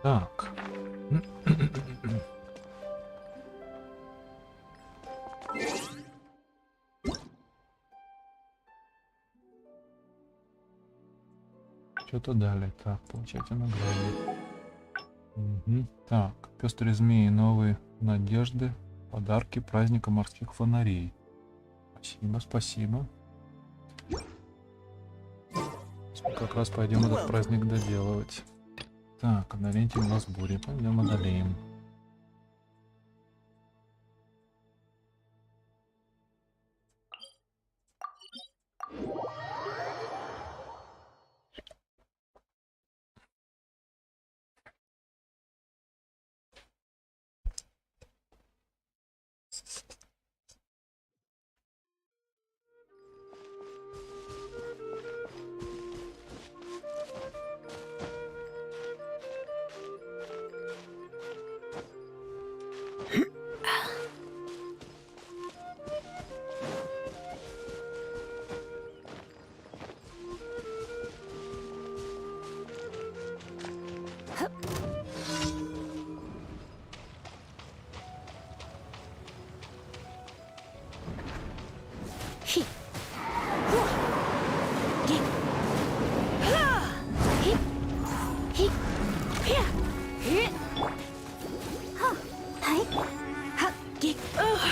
Так. Что-то дали. Так, получайте награду. Угу. Так, пестрые змеи, новые надежды, подарки праздника морских фонарей. Спасибо, спасибо. Как раз пойдем этот праздник доделывать. Так, одолейте у нас бури. Пойдем одолеем.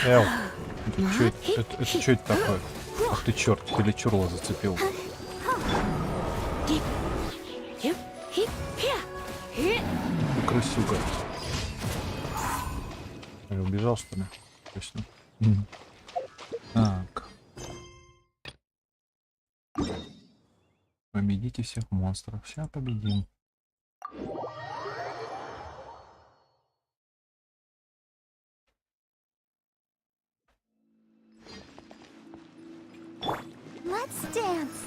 Эл, это что это такое? Ах ты черт, или чурло зацепил. Ты крысюга. Я убежал, что ли? Точно. Так. Победите всех монстров. Сейчас победим. Let's dance.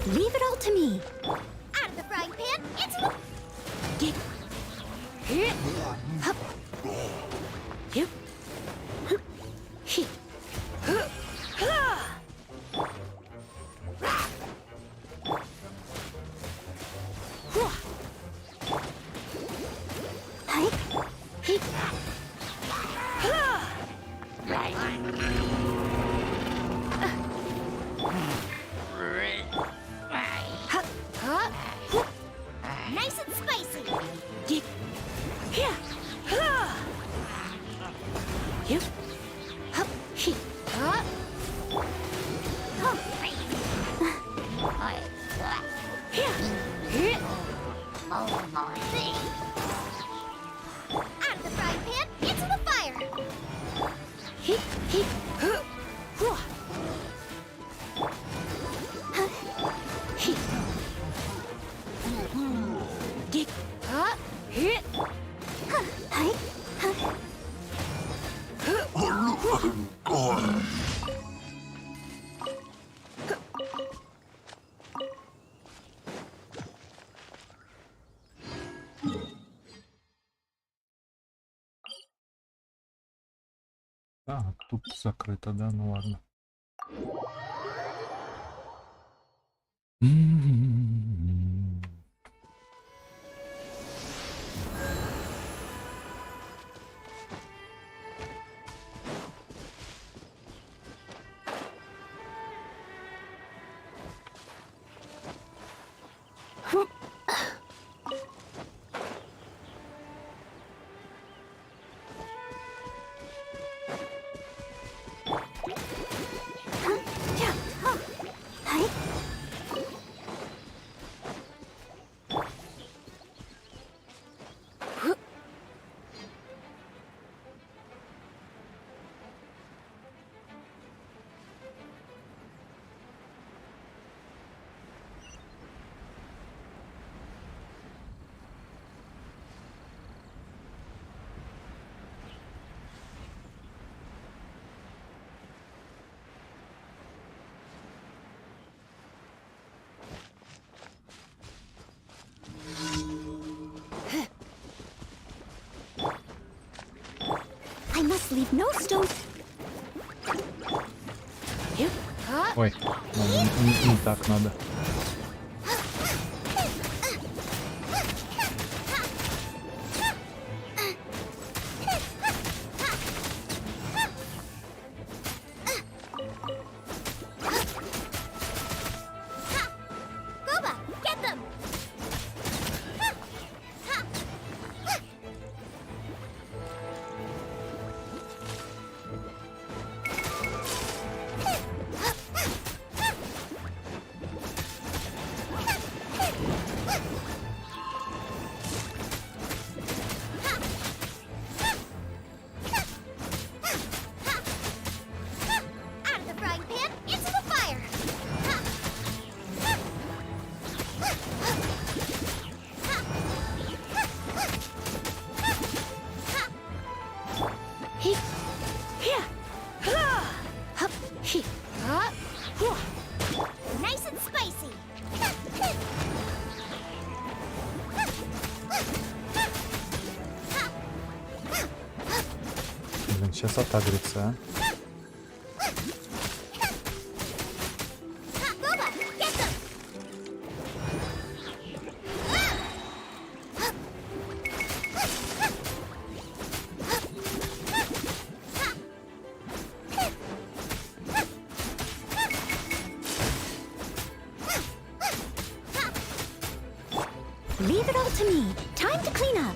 Leave it all to me. Out of the frying pan, into the... Nice and spicy. Out of the frying pan, into the fire. Так, тут закрыто, да? Ну ладно. must leave no stone. Ой, не так надо. Boba, get them. Out of the frying pan, into the fire. Nice and spicy. Блин, сейчас отагрится, а. Boba, get them. Leave it all to me. Time to clean up.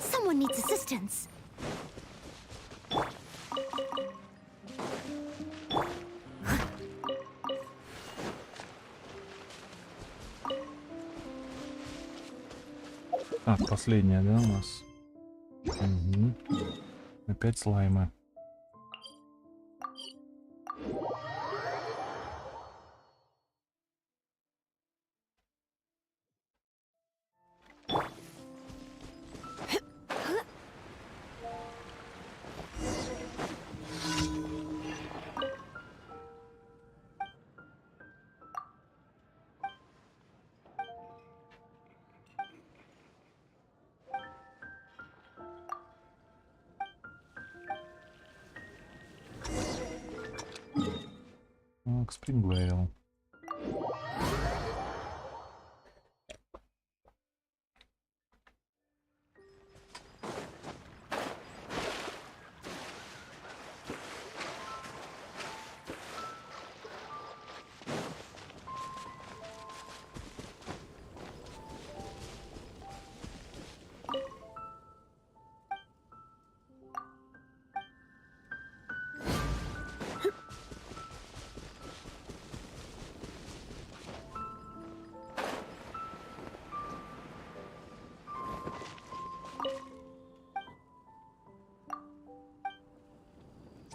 Someone needs assistance. Так, последняя, да, у нас? Угу. Опять слаймы. Так, спрингвейл.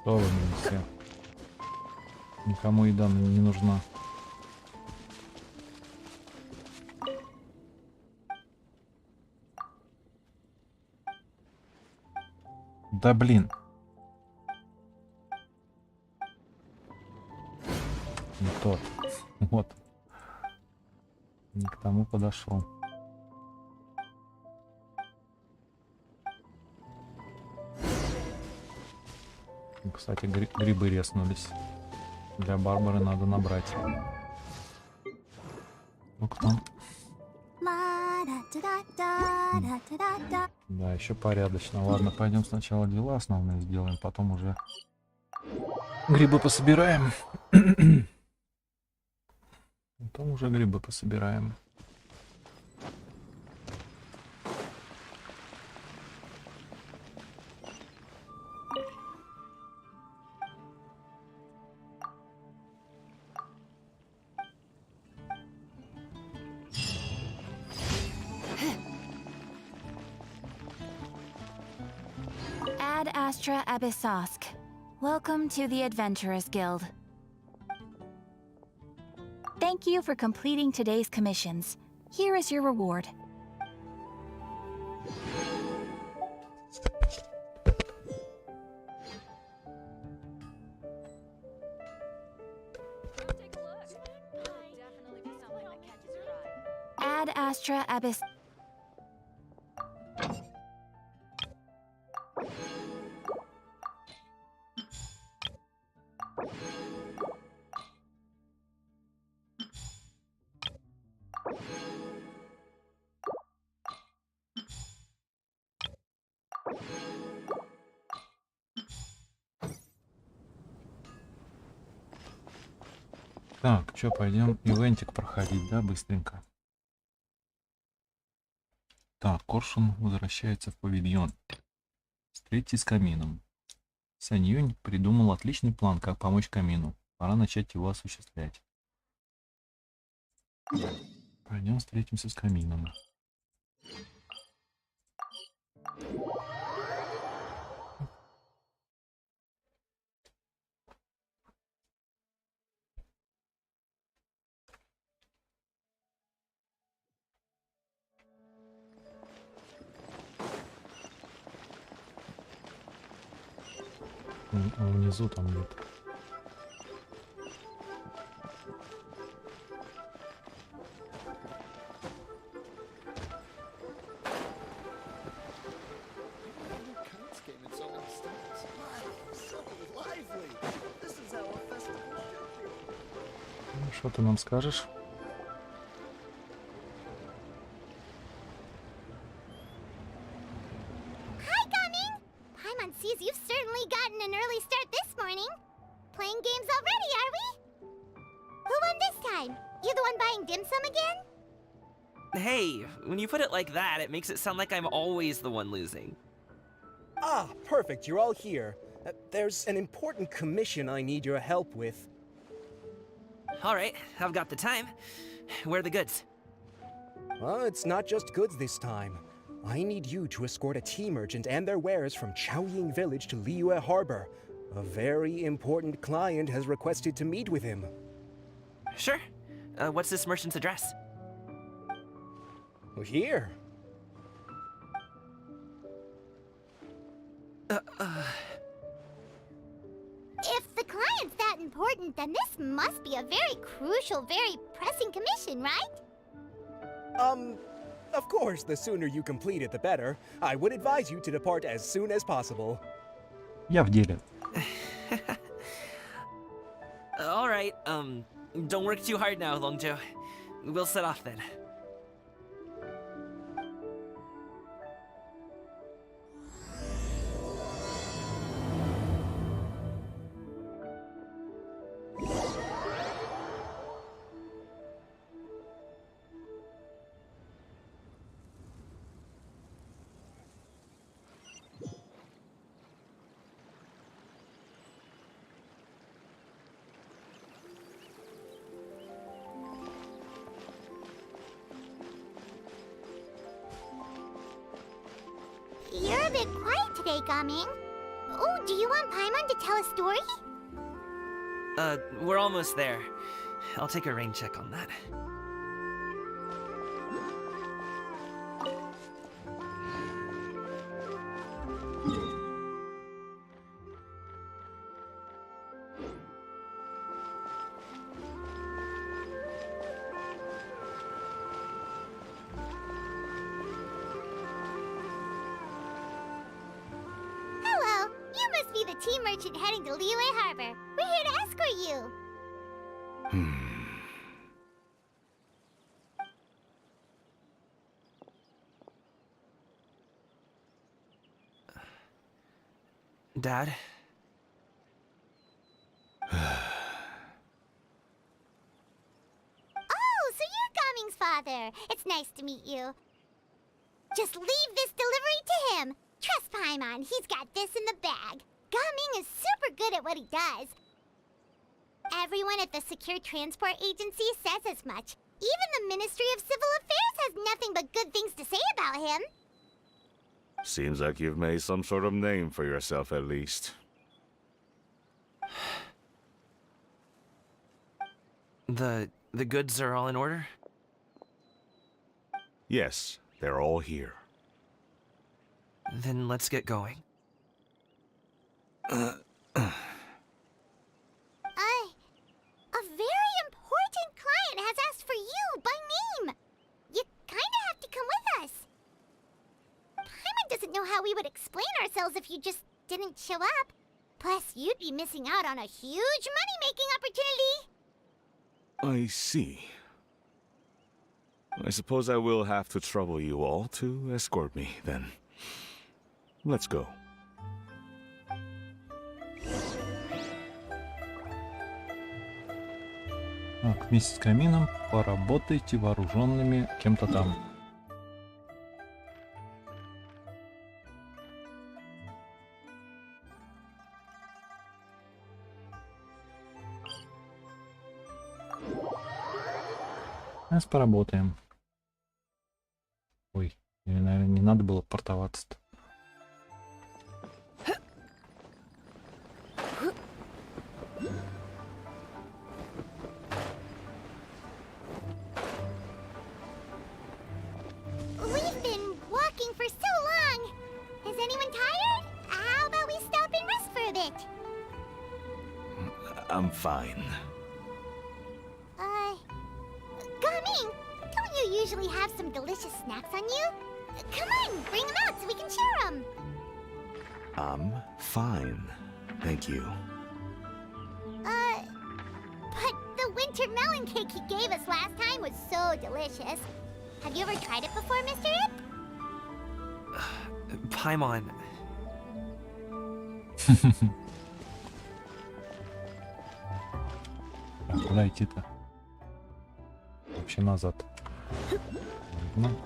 Что вы, блин, все? Никому еда не нужна. Да блин. Не тот. Вот. Не к тому подошел. Кстати, грибы резнулись. Для Барбары надо набрать. Ну кто там? Да, еще порядочно. Ладно, пойдем сначала дела основные сделаем, потом уже грибы пособираем. Потом уже грибы пособираем. Ad Astra Abyssosk. Welcome to the Adventurers Guild. Thank you for completing today's commissions. Here is your reward. Ad astra abyss. Так, что, пойдем ивентик проходить, да, быстренько. Так, Коршун возвращается в павильон. Встретитесь с камином. Саньюнь придумал отличный план, как помочь камину. Пора начать его осуществлять. Пойдем встретимся с камином. Внизу там где-то. Ну, что ты нам скажешь? Hi, Gummy! Paimon sees you've certainly gotten an early start this morning. Playing games already, are we? Who won this time? You the one buying dim sum again? Hey, when you put it like that, it makes it sound like I'm always the one losing. Ah, perfect, you're all here. There's an important commission I need your help with. Alright, I've got the time. Where are the goods? Well, it's not just goods this time. I need you to escort a tea merchant and their wares from Chaoying Village to Liyue Harbor. A very important client has requested to meet with him. Sure. What's this merchant's address? Here. If the client's that important, then this must be a very crucial, very pressing commission, right? Of course, the sooner you complete it, the better. I would advise you to depart as soon as possible. Я в деле. Alright, don't work too hard now, Longjo. We'll set off then. You're a bit quiet today, Gaming. Oh, do you want Paimon to tell a story? We're almost there. I'll take a rain check on that. Hello, you must be the tea merchant heading to Liyue Harbor. We're here to escort you. Dad? Oh, so you're Gaming's father. It's nice to meet you. Just leave this delivery to him. Trust Paimon, he's got this in the bag. Gaming is super good at what he does. Everyone at the Secure Transport Agency says as much. Even the Ministry of Civil Affairs has nothing but good things to say about him. Seems like you've made some sort of name for yourself at least. The goods are all in order? Yes, they're all here. Then let's get going. A very important client has asked for you by name. You kinda have to come with us. Paimon doesn't know how we would explain ourselves if you just didn't show up. Plus, you'd be missing out on a huge money-making opportunity. I see. I suppose I will have to trouble you all to escort me, then. Let's go. Так, вместе с камином поработайте вооруженными кем-то там. Сейчас поработаем. Ой, или, наверное, не надо было портоваться-то. We've been walking for so long. Is anyone tired? How about we stop and rest for a bit? I'm fine. Gaming, don't you usually have some delicious snacks on you? Come on, bring them out so we can share them. I'm fine. Thank you. But the winter melon cake he gave us last time was so delicious. Have you ever tried it before, Mr. Ip? Paimon. Так, куда идти-то? Вообще назад. Ладно.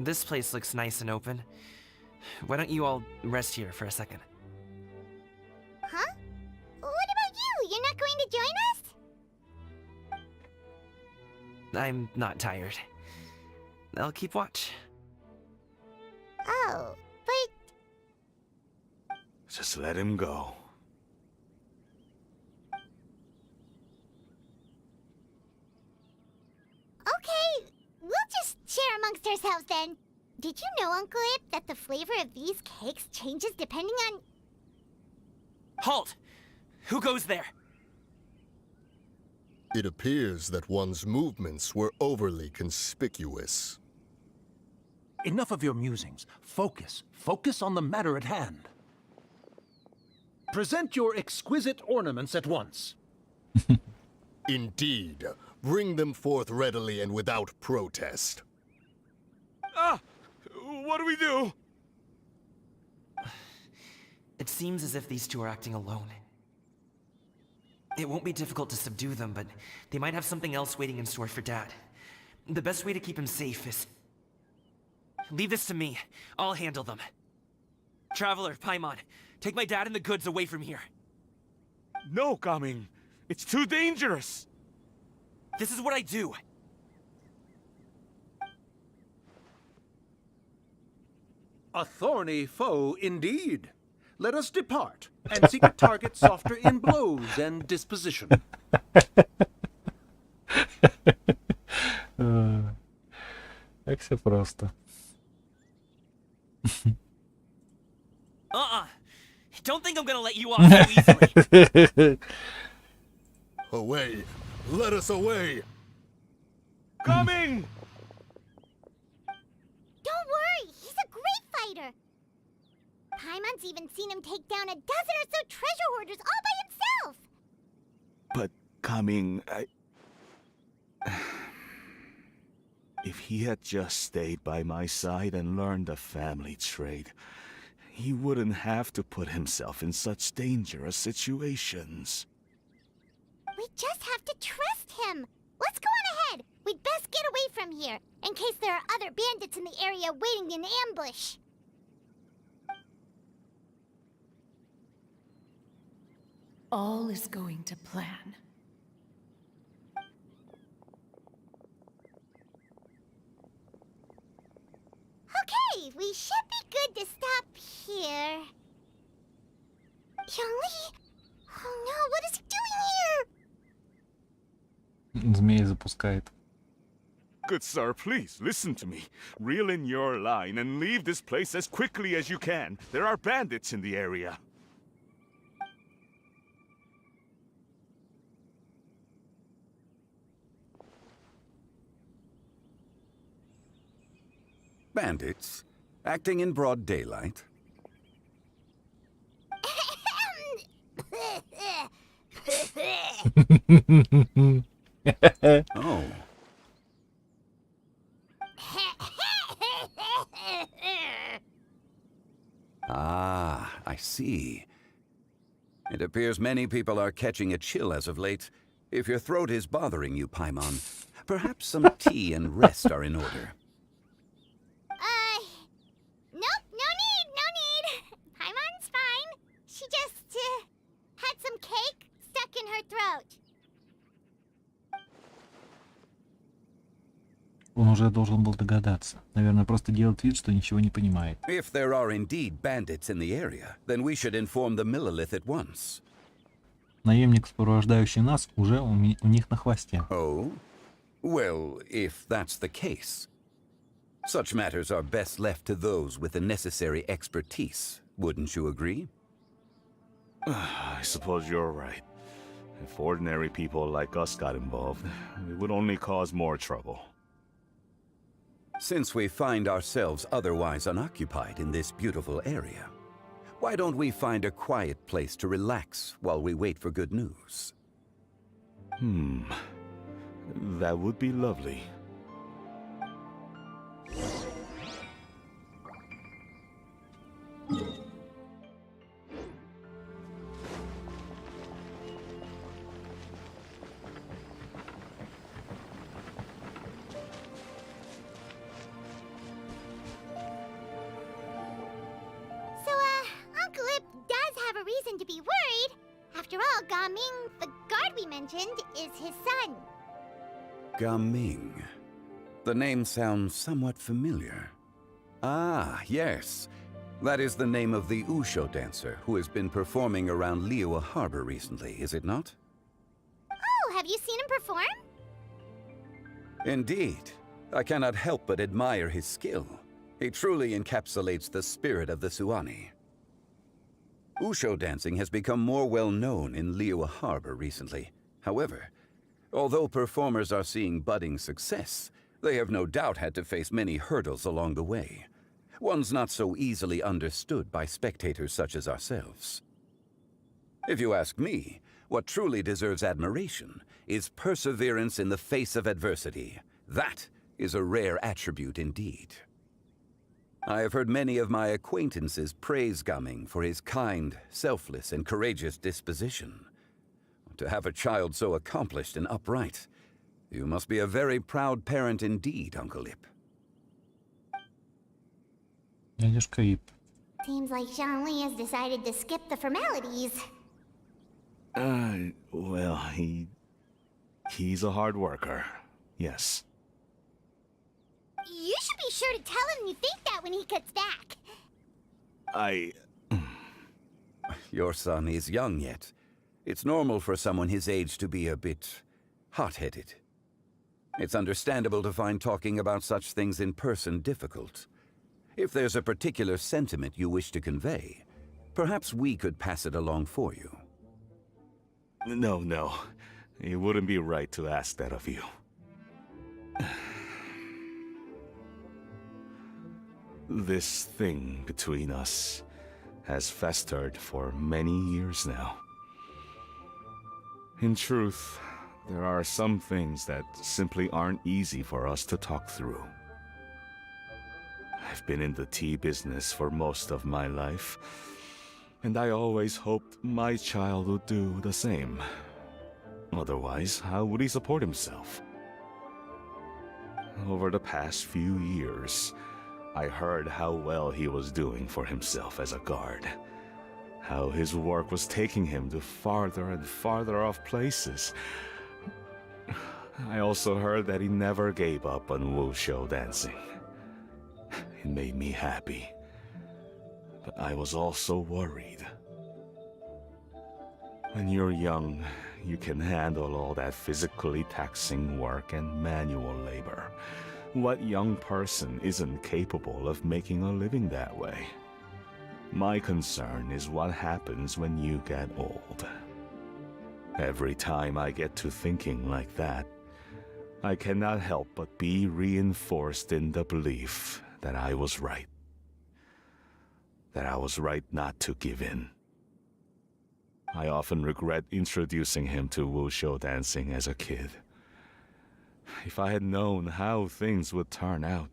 This place looks nice and open. Why don't you all rest here for a second? Huh? What about you? You're not going to join us? I'm not tired. I'll keep watch. Oh, but Just let him go. okay, we'll just share amongst ourselves then. Did you know, Uncle Ip, that the flavor of these cakes changes depending on... Halt! Who goes there? It appears that one's movements were overly conspicuous. Enough of your musings. Focus. Focus on the matter at hand. Present your exquisite ornaments at once. Indeed. Bring them forth readily and without protest. Ah! What do we do? It seems as if these two are acting alone. It won't be difficult to subdue them, but they might have something else waiting in store for Dad. The best way to keep him safe is... leave this to me. I'll handle them. Traveler, Paimon, take my dad and the goods away from here. No, Gaming. It's too dangerous. This is what I do. A thorny foe indeed. Let us depart and seek a target softer in blows and disposition. Как все просто. Don't think I'm gonna let you off so easily. Away! Let us away! Coming! Don't worry, he's a great fighter. Paimon's even seen him take down a dozen or so treasure hoarders all by himself. But Coming, if he had just stayed by my side and learned the family trade, he wouldn't have to put himself in such dangerous situations. We just have to trust him. Let's go on ahead. We'd best get away from here, in case there are other bandits in the area waiting in ambush. All is going to plan. Okay, we should be good to stop here. Yangli? Oh no, what is he doing here? Змея запускает. Good sir, please listen to me. Reel in your line and leave this place as quickly as you can. There are bandits in the area. Bandits? Acting in broad daylight? Oh. Ah, I see. It appears many people are catching a chill as of late. If your throat is bothering you, Paimon, perhaps some tea and rest are in order. Nope, no need. Paimon's fine. She just, had some cake stuck in her throat. Он уже должен был догадаться. Наверное, просто делает вид, что ничего не понимает. If there are indeed bandits in the area, then we should inform the Millelith at once. Наемник, сопровождающий нас, уже у них на хвосте. Oh? Well, if that's the case, such matters are best left to those with the necessary expertise, wouldn't you agree? I suppose you're right. If ordinary people like us got involved, it would only cause more trouble. Since we find ourselves otherwise unoccupied in this beautiful area, why don't we find a quiet place to relax while we wait for good news? That would be lovely. So, Uncle Ip does have a reason to be worried. After all, Gaming, the guard we mentioned, is his son. Gaming. The name sounds somewhat familiar. Ah, yes. That is the name of the Usho dancer who has been performing around Liyue Harbor recently, is it not? Oh, have you seen him perform? Indeed. I cannot help but admire his skill. He truly encapsulates the spirit of the Suani. Usho dancing has become more well known in Liyue Harbor recently. However, although performers are seeing budding success, they have no doubt had to face many hurdles along the way. Ones not so easily understood by spectators such as ourselves. If you ask me, what truly deserves admiration is perseverance in the face of adversity. That is a rare attribute indeed. I have heard many of my acquaintances praise Gaming for his kind, selfless, and courageous disposition. To have a child so accomplished and upright, you must be a very proud parent indeed, Uncle Ip. Дядюшка Ип. Seems like Zhangli has decided to skip the formalities. Well, he's a hard worker. Yes. You should be sure to tell him you think that when he gets back. Your son is young yet. It's normal for someone his age to be a bit hot-headed. It's understandable to find talking about such things in person difficult. If there's a particular sentiment you wish to convey, perhaps we could pass it along for you. No. It wouldn't be right to ask that of you. This thing between us has festered for many years now. In truth, there are some things that simply aren't easy for us to talk through. I've been in the tea business for most of my life, and I always hoped my child would do the same. Otherwise, how would he support himself? Over the past few years, I heard how well he was doing for himself as a guard. how his work was taking him to farther and farther off places. I also heard that he never gave up on wuxia dancing. It made me happy, but I was also worried. When you're young, you can handle all that physically taxing work and manual labor. What young person isn't capable of making a living that way? My concern is what happens when you get old. Every time I get to thinking like that, I cannot help but be reinforced in the belief that I was right. That I was right not to give in. I often regret introducing him to wuxia dancing as a kid. If I had known how things would turn out,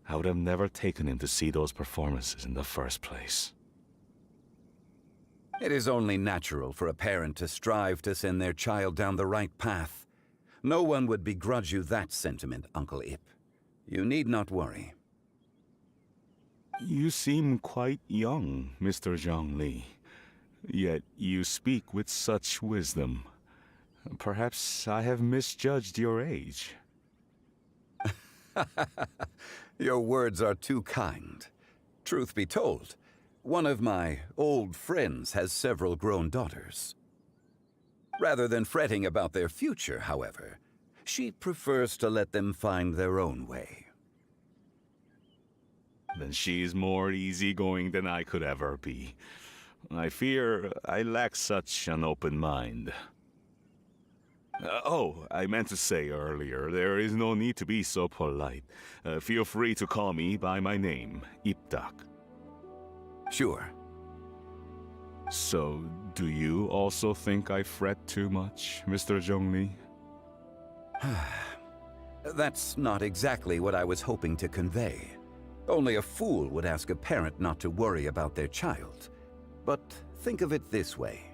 I would have never taken him to see those performances in the first place. It is only natural for a parent to strive to send their child down the right path. No one would begrudge you that sentiment, Uncle Ip. You need not worry. You seem quite young, Mr. Zhongli. Yet you speak with such wisdom. Perhaps I have misjudged your age. Your words are too kind. Truth be told, one of my old friends has several grown daughters. Rather than fretting about their future, however, she prefers to let them find their own way. Then she's more easygoing than I could ever be. I fear I lack such an open mind. I meant to say earlier, there is no need to be so polite. Feel free to call me by my name, Ipdak. Sure. So, do you also think I fret too much, Mr. Zhongli? That's not exactly what I was hoping to convey. Only a fool would ask a parent not to worry about their child. But think of it this way.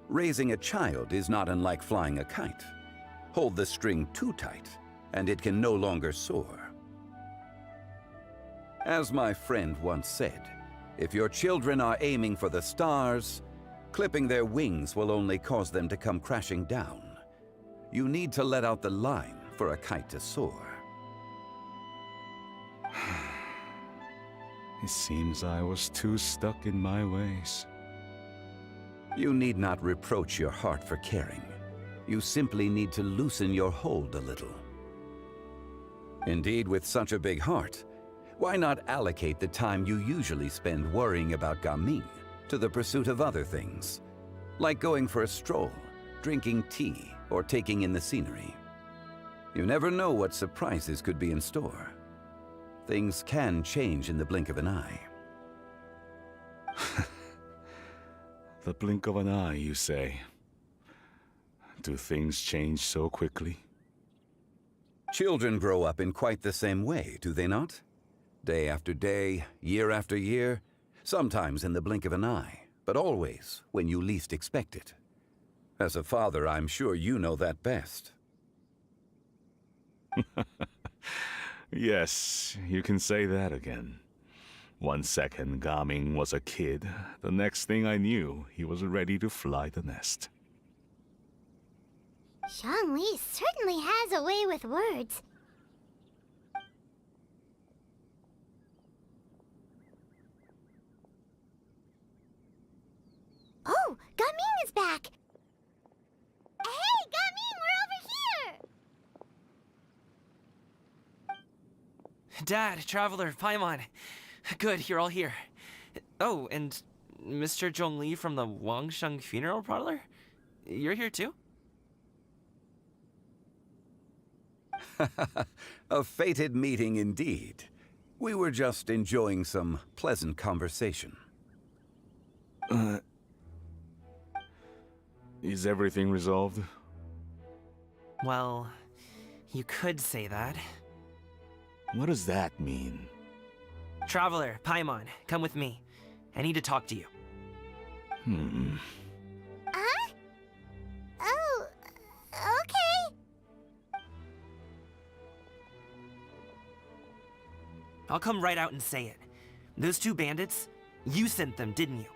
Raising a child is not unlike flying a kite. Hold the string too tight, and it can no longer soar. As my friend once said, if your children are aiming for the stars, clipping their wings will only cause them to come crashing down. You need to let out the line for a kite to soar. It seems I was too stuck in my ways. You need not reproach your heart for caring. You simply need to loosen your hold a little. Indeed, with such a big heart, why not allocate the time you usually spend worrying about Gaming to the pursuit of other things, like going for a stroll, drinking tea, or taking in the scenery? You never know what surprises could be in store. Things can change in the blink of an eye. The blink of an eye, you say? Do things change so quickly? Children grow up in quite the same way, do they not? Day after day, year after year, sometimes in the blink of an eye, but always when you least expect it. As a father, I'm sure you know that best. Yes, you can say that again. 1 second, Gaming was a kid. The next thing I knew, he was ready to fly the nest. Zhongli certainly has a way with words. Oh, Gaming is back! Hey, Gaming, we're over here! Dad, Traveler, Paimon. Good, you're all here. Oh, and Mr. Zhongli from the Wangsheng Funeral Parlor? You're here too? A fated meeting indeed. We were just enjoying some pleasant conversation. Is everything resolved? Well, you could say that. What does that mean? Traveler, Paimon, come with me. I need to talk to you. Huh? Oh, okay. I'll come right out and say it. Those two bandits, you sent them, didn't you?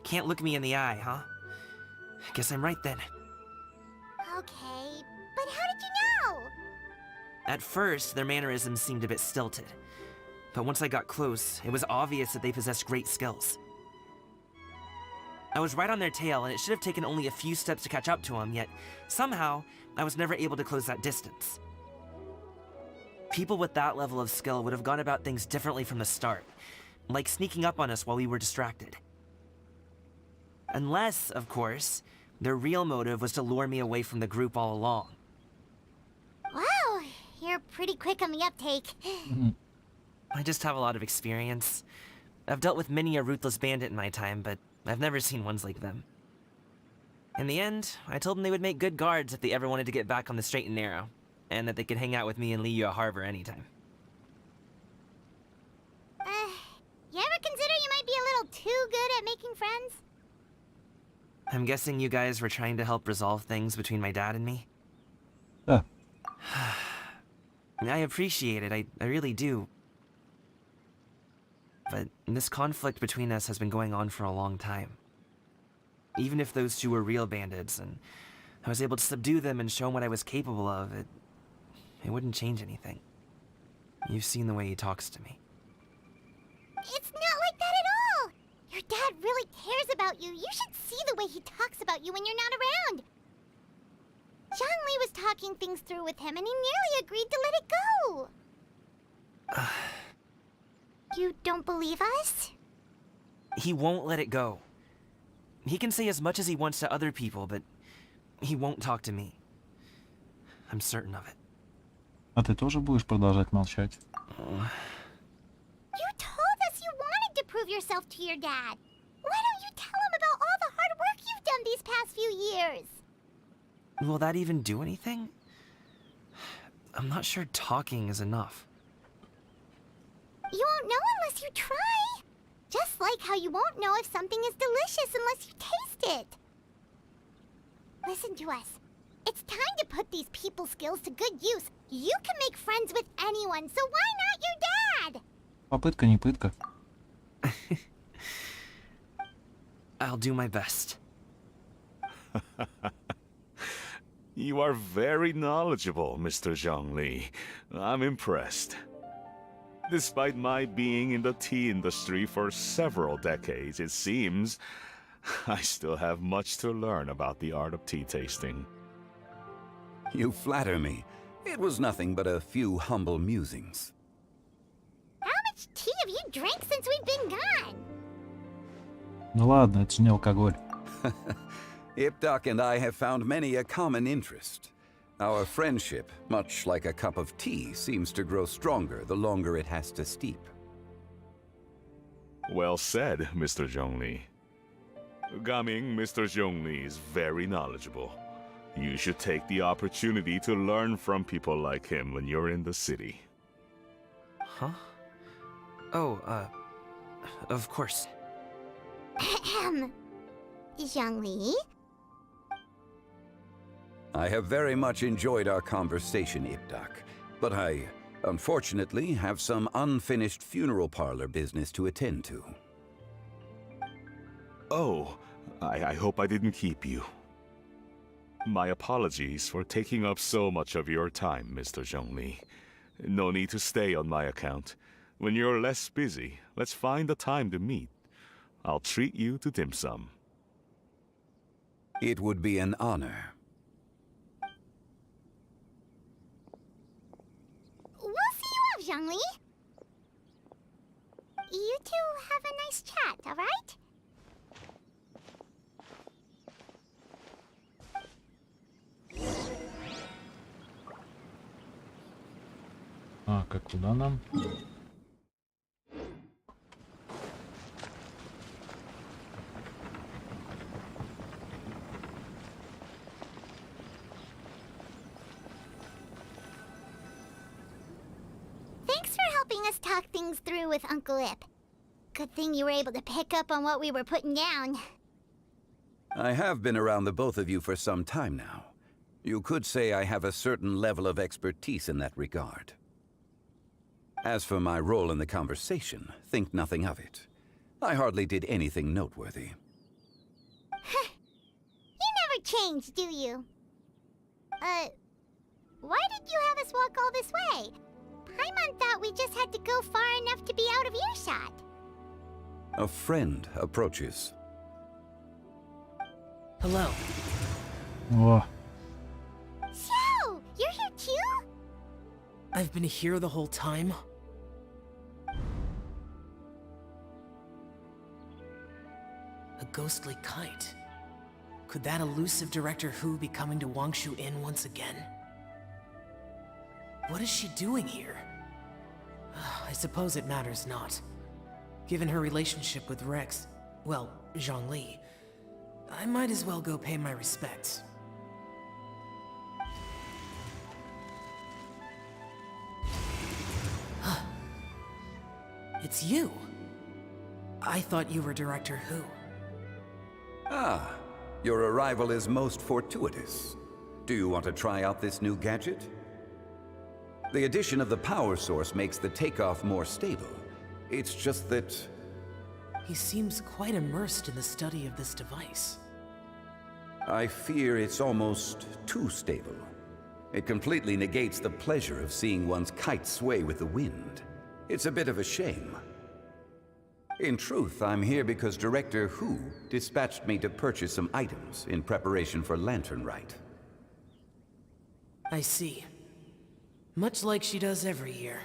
Can't look me in the eye, huh? Guess I'm right then. Okay, but how did you know? At first, their mannerisms seemed a bit stilted. But once I got close, it was obvious that they possessed great skills. I was right on their tail, and it should have taken only a few steps to catch up to them, yet somehow, I was never able to close that distance. People with that level of skill would have gone about things differently from the start, like sneaking up on us while we were distracted. Unless, of course, their real motive was to lure me away from the group all along. Wow, you're pretty quick on the uptake. I just have a lot of experience. I've dealt with many a ruthless bandit in my time, but I've never seen ones like them. In the end, I told them they would make good guards if they ever wanted to get back on the straight and narrow, and that they could hang out with me in Liyue Harbor anytime. You ever consider you might be a little too good at making friends? I'm guessing you guys were trying to help resolve things between my dad and me? Да. I appreciate it, I really do. But this conflict between us has been going on for a long time. Even if those two were real bandits, and I was able to subdue them and show him what I was capable of, it wouldn't change anything. You've seen the way he talks to me. It's not like that at all! Your dad really cares about you. You should see the way he talks about you when you're not around. Zhongli was talking things through with him, and he nearly agreed to let it go. You don't believe us? He won't let it go. He can say as much as he wants to other people, but he won't talk to me. I'm certain of it. А ты тоже будешь продолжать молчать? You told us you wanted to prove yourself to your dad. Why don't you tell him about all the hard work you've done these past few years? Will that even do anything? I'm not sure talking is enough. You won't know unless you try. Just like how you won't know if something is delicious unless you taste it. Listen to us. It's time to put these people skills to good use. You can make friends with anyone, so why not your dad? Попытка не пытка. I'll do my best. You are very knowledgeable, Mr. Zhongli. I'm impressed. Despite my being in the tea industry for several decades, it seems I still have much to learn about the art of tea tasting. You flatter me. It was nothing but a few humble musings. How much tea have you drank since we've been gone? Ну ладно, это же не алкоголь. Ipdak and I have found many a common interest. Our friendship, much like a cup of tea, seems to grow stronger the longer it has to steep. Well said, Mr. Zhongli. Gaming, Mr. Zhongli is very knowledgeable. You should take the opportunity to learn from people like him when you're in the city. Huh? Oh, of course. Ahem. Zhongli? I have very much enjoyed our conversation, Ipdak, but I, unfortunately, have some unfinished funeral parlor business to attend to. Oh, I hope I didn't keep you. My apologies for taking up so much of your time, Mr. Zhongli. No need to stay on my account. When you're less busy, let's find a time to meet. I'll treat you to dim sum. It would be an honor. We'll see you off, Zhongli. You two have a nice chat, all right? Как куда нам? Thanks for helping us talk things through with Uncle Ip. Good thing you were able to pick up on what we were putting down. I have been around the both of you for some time now. You could say I have a certain level of expertise in that regard. As for my role in the conversation, think nothing of it. I hardly did anything noteworthy. change, do you? Why did you have us walk all this way? Paimon thought we just had to go far enough to be out of earshot. A friend approaches. Hello. О, So, you're here too? I've been here the whole time. A ghostly kite. Could that elusive Director Who be coming to Wangshu Inn once again? What is she doing here? I suppose it matters not. Given her relationship with Rex, well, Zhongli, I might as well go pay my respects. It's you. I thought you were Director Who. Ah, your arrival is most fortuitous. Do you want to try out this new gadget? The addition of the power source makes the takeoff more stable. It's just that... He seems quite immersed in the study of this device. I fear it's almost too stable. It completely negates the pleasure of seeing one's kite sway with the wind. It's a bit of a shame. In truth, I'm here because Director Who dispatched me to purchase some items in preparation for Lantern Rite. I see. Much like she does every year.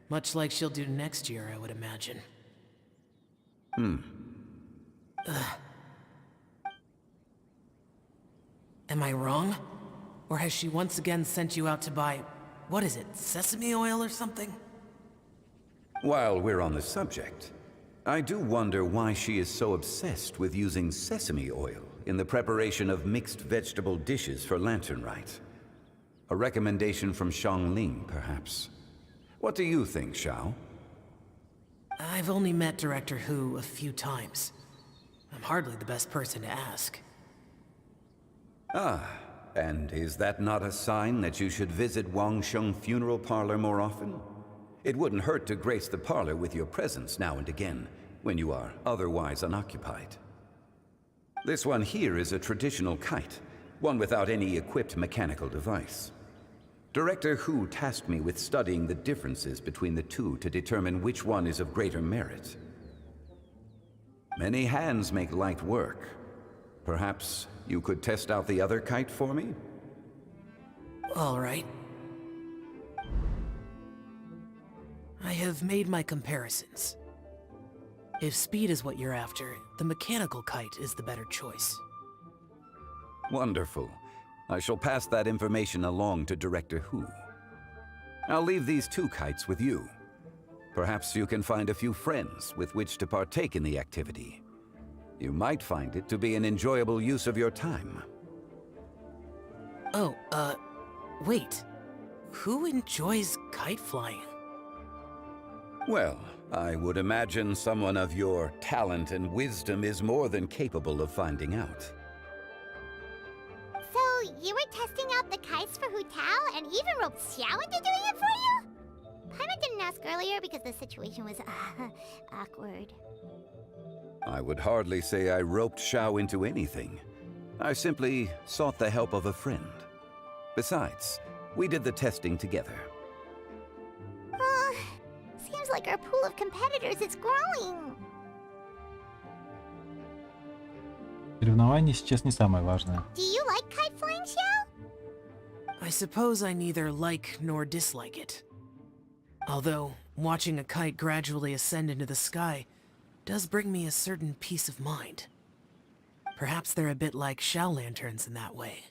Much like she'll do next year, I would imagine. Am I wrong? Or has she once again sent you out to buy... what is it, sesame oil or something? While we're on the subject, I do wonder why she is so obsessed with using sesame oil in the preparation of mixed vegetable dishes for Lantern Rite. A recommendation from Xiangling, perhaps. What do you think, Xiao? I've only met Director Who a few times. I'm hardly the best person to ask. Ah, and is that not a sign that you should visit Wangsheng Funeral Parlor more often? It wouldn't hurt to grace the parlor with your presence now and again, when you are otherwise unoccupied. This one here is a traditional kite, one without any equipped mechanical device. Director Who tasked me with studying the differences between the two to determine which one is of greater merit. Many hands make light work. Perhaps you could test out the other kite for me? All right. I have made my comparisons. If speed is what you're after, the mechanical kite is the better choice. Wonderful. I shall pass that information along to Director Who. I'll leave these two kites with you. Perhaps you can find a few friends with which to partake in the activity. You might find it to be an enjoyable use of your time. Oh, wait. Who enjoys kite flying? Well, I would imagine someone of your talent and wisdom is more than capable of finding out. So, you were testing out the kites for Hu Tao and even roped Xiao into doing it for you? Paimon didn't ask earlier because the situation was awkward. I would hardly say I roped Xiao into anything. I simply sought the help of a friend. Besides, we did the testing together. Seems like our pool of competitors is growing. соревнование сейчас не самое важное. Do you like kite flying, Xiao? I suppose I neither like nor dislike it. Although, watching a kite gradually ascend into the sky does bring me a certain peace of mind. Perhaps they're a bit like Xiao lanterns in that way.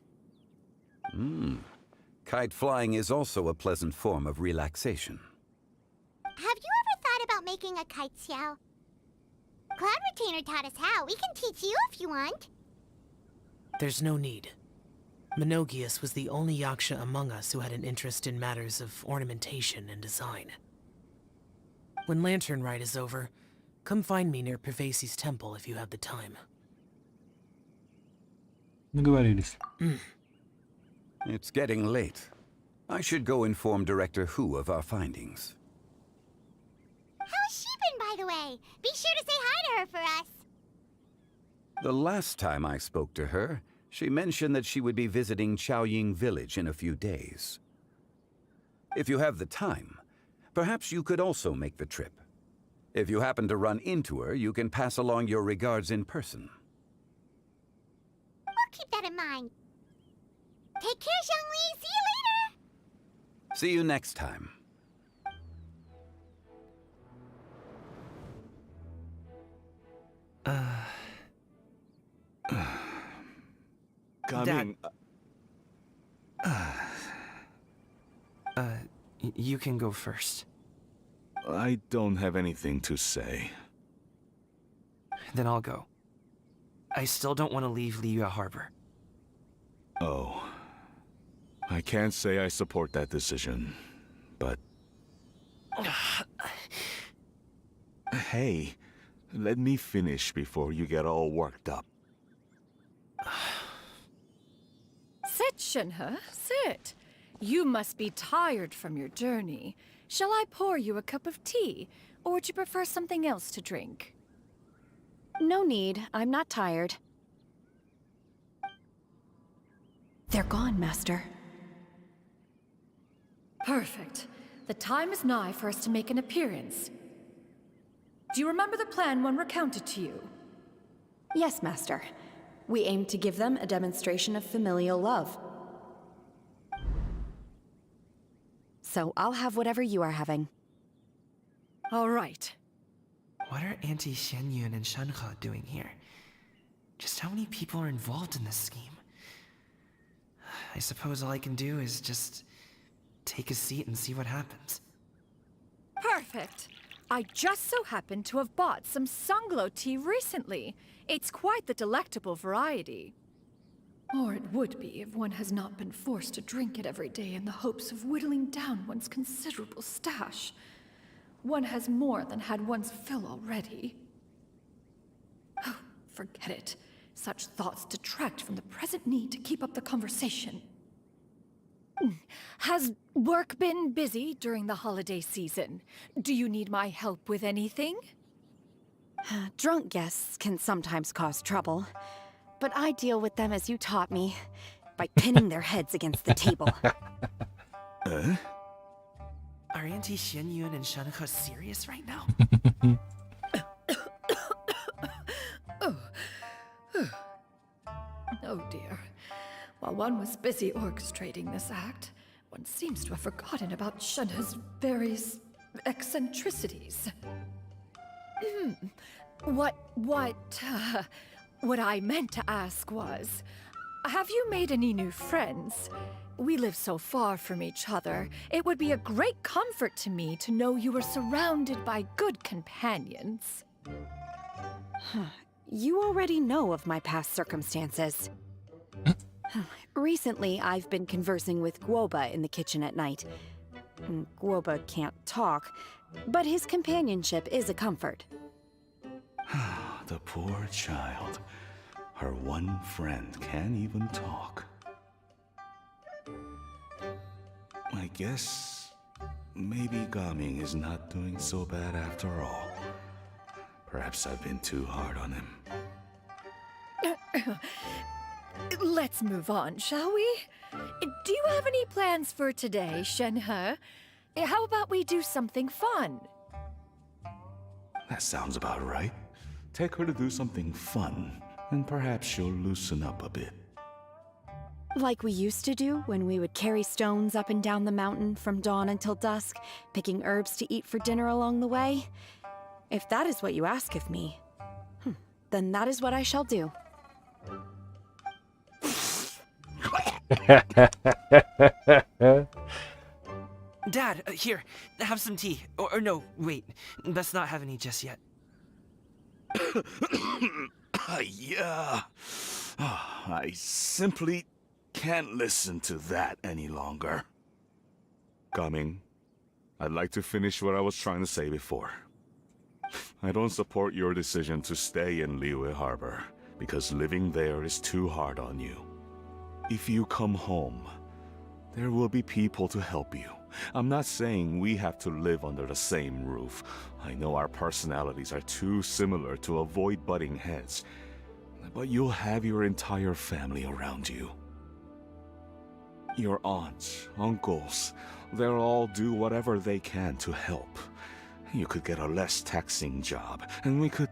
Kite flying is also a pleasant form of relaxation. Have you ever thought about making a kite, Xiao? Cloud Retainer taught us how. We can teach you if you want. There's no need. Menogius was the only yaksha among us who had an interest in matters of ornamentation and design. When Lantern Rite is over, come find me near Pervasi's temple if you have the time. Договорились. It's getting late. I should go inform Director Who of our findings. How's she been, by the way? Be sure to say hi to her for us. The last time I spoke to her, She mentioned that she would be visiting Chaoying Village in a few days. If you have the time, perhaps you could also make the trip. If you happen to run into her, you can pass along your regards in person. We'll keep that in mind. Take care, Zhongli. See you later. See you next time. Coming. You can go first. I don't have anything to say. Then I'll go. I still don't want to leave Liyue Harbor. Oh. I can't say I support that decision, but... Hey, let me finish before you get all worked up. Sit, Shenhe, sit. You must be tired from your journey. Shall I pour you a cup of tea, or would you prefer something else to drink? No need. I'm not tired. They're gone, Master. Perfect. The time is nigh for us to make an appearance. Do you remember the plan when recounted to you? Yes, Master. We aim to give them a demonstration of familial love. So I'll have whatever you are having. All right. What are Auntie Xianyun and Shenhe doing here? Just how many people are involved in this scheme? I suppose all I can do is just take a seat and see what happens. Perfect. I just so happen to have bought some sunglow tea recently. It's quite the delectable variety. Or it would be if one has not been forced to drink it every day in the hopes of whittling down one's considerable stash. One has more than had one's fill already. Oh, forget it. Such thoughts detract from the present need to keep up the conversation. Has work been busy during the holiday season? Do you need my help with anything? Drunk guests can sometimes cause trouble, but I deal with them as you taught me, by pinning their heads against the table. Are Auntie Xianyun and Shenhe serious right now? Oh dear. While one was busy orchestrating this act, one seems to have forgotten about Shenhe's various eccentricities. What I meant to ask was, have you made any new friends? We live so far from each other. It would be a great comfort to me to know you were surrounded by good companions. You already know of my past circumstances. Recently, I've been conversing with Guoba in the kitchen at night. Guoba can't talk, but his companionship is a comfort. The poor child. Her one friend can't even talk. I guess maybe Gaming is not doing so bad after all. Perhaps I've been too hard on him. Let's move on, shall we? Do you have any plans for today, Shenhe? How about we do something fun? That sounds about right. Take her to do something fun, and perhaps she'll loosen up a bit. Like we used to do when we would carry stones up and down the mountain from dawn until dusk, picking herbs to eat for dinner along the way. If that is what you ask of me, then that is what I shall do. Dad, here, have some tea. Or no, wait, let's not have any just yet. Yeah. I simply can't listen to that any longer. Coming. I'd like to finish what I was trying to say before. I don't support your decision to stay in Liyue Harbor, because living there is too hard on you. If you come home, there will be people to help you. I'm not saying we have to live under the same roof. I know our personalities are too similar to avoid butting heads. But you'll have your entire family around you. Your aunts, uncles, they'll all do whatever they can to help. You could get a less taxing job, and we could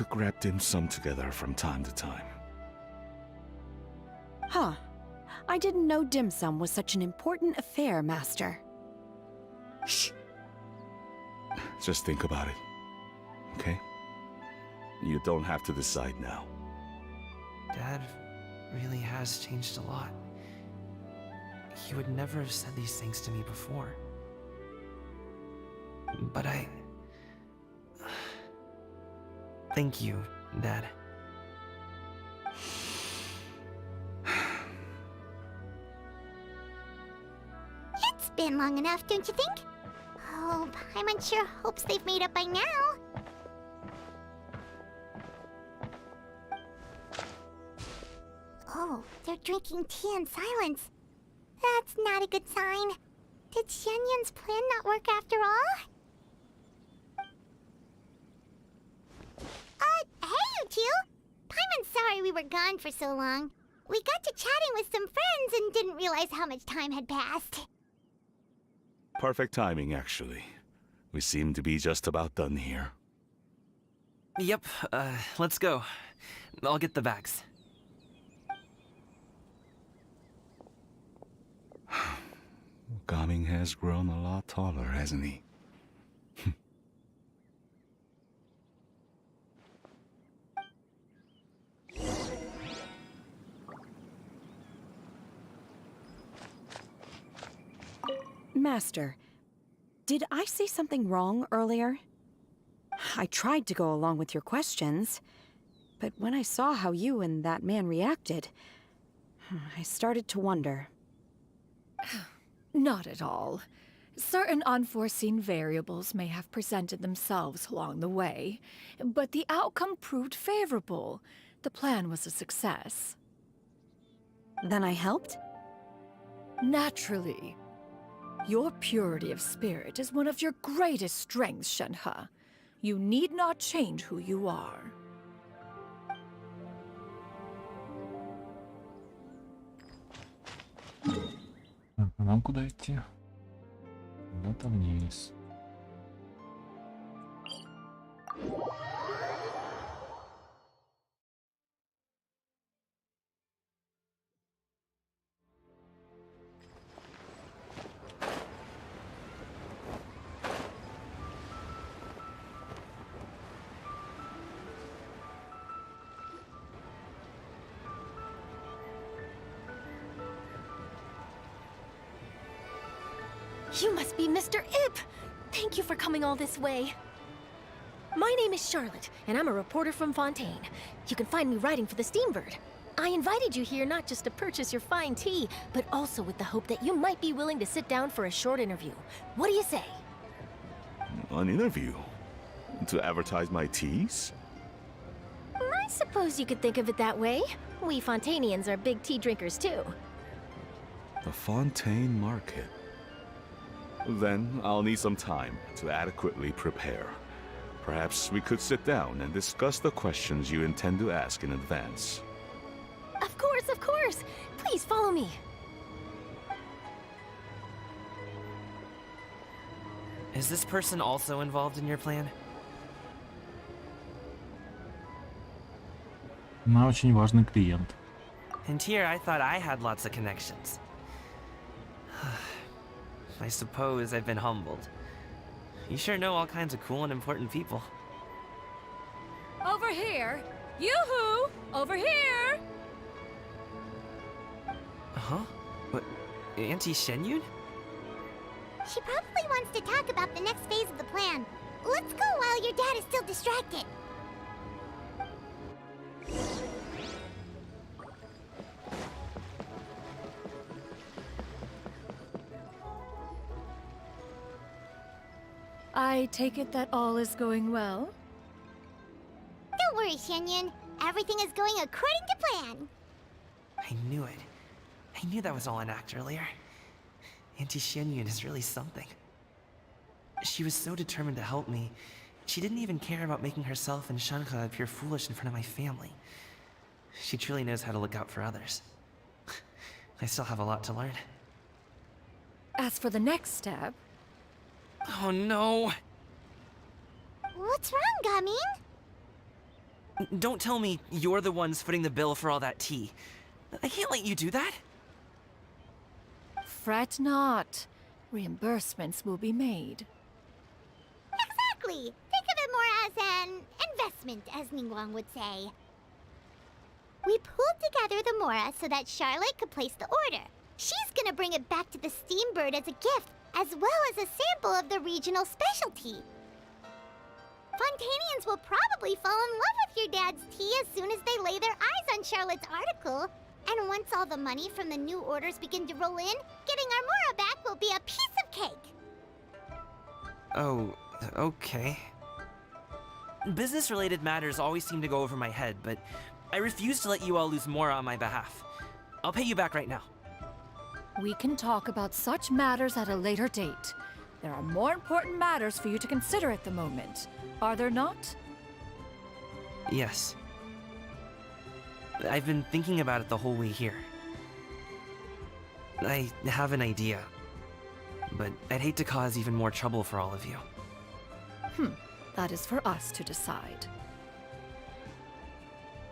grab dim sum together from time to time. Huh. I didn't know dim sum was such an important affair, Master. Shh. Just think about it, okay? You don't have to decide now. Dad really has changed a lot. He would never have said these things to me before. But thank you, Dad. It's been long enough, don't you think? Oh, Paimon sure hopes they've made up by now. Oh, they're drinking tea in silence. That's not a good sign. Did Xianyun's plan not work after all? Hey, you two! Paimon's sorry we were gone for so long. We got to chatting with some friends and didn't realize how much time had passed. Perfect timing, actually. We seem to be just about done here. Yep, let's go. I'll get the bags. Gaming has grown a lot taller, hasn't he? Master, did I say something wrong earlier? I tried to go along with your questions, but when I saw how you and that man reacted, I started to wonder. Not at all. Certain unforeseen variables may have presented themselves along the way, but the outcome proved favorable. The plan was a success. Then I helped? Naturally. Your purity of spirit is one of your greatest strengths, Shenhe. You need not change who you are. Так, а нам куда идти? Куда-то вниз. You must be Mr. Ip! Thank you for coming all this way. My name is Charlotte, and I'm a reporter from Fontaine. You can find me writing for the Steambird. I invited you here not just to purchase your fine tea, but also with the hope that you might be willing to sit down for a short interview. What do you say? An interview? To advertise my teas? I suppose you could think of it that way. We Fontainians are big tea drinkers too. The Fontaine Market. Then I'll need some time to adequately prepare. Perhaps we could sit down and discuss the questions you intend to ask in advance. Of course, of course! Please follow me. Is this person also involved in your plan? Она очень важный клиент. And here I thought I had lots of connections. I suppose I've been humbled. You sure know all kinds of cool and important people. Over here! Yoo-hoo! Over here! Huh? What? Auntie Shenyun? She probably wants to talk about the next phase of the plan. Let's go while your dad is still distracted. I take it that all is going well? Don't worry, Shenyun. Everything is going according to plan. I knew it. I knew that was all an act earlier. Auntie Shenyun is really something. She was so determined to help me. She didn't even care about making herself and Shanka appear foolish in front of my family. She truly knows how to look out for others. I still have a lot to learn. As for the next step... Oh no! What's wrong, Gaming? Don't tell me you're the ones footing the bill for all that tea. I can't let you do that. Fret not. Reimbursements will be made. Exactly. Think of it more as an investment, as Ningguang would say. We pooled together the Mora so that Charlotte could place the order. She's gonna bring it back to the Steambird as a gift, as well as a sample of the regional specialty. Fontanians will probably fall in love with your dad's tea as soon as they lay their eyes on Charlotte's article. And once all the money from the new orders begin to roll in, getting our Mora back will be a piece of cake. Oh, okay. Business-related matters always seem to go over my head, but I refuse to let you all lose Mora on my behalf. I'll pay you back right now. We can talk about such matters at a later date. There are more important matters for you to consider at the moment, are there not? Yes. I've been thinking about it the whole way here. I have an idea, but I'd hate to cause even more trouble for all of you. That is for us to decide.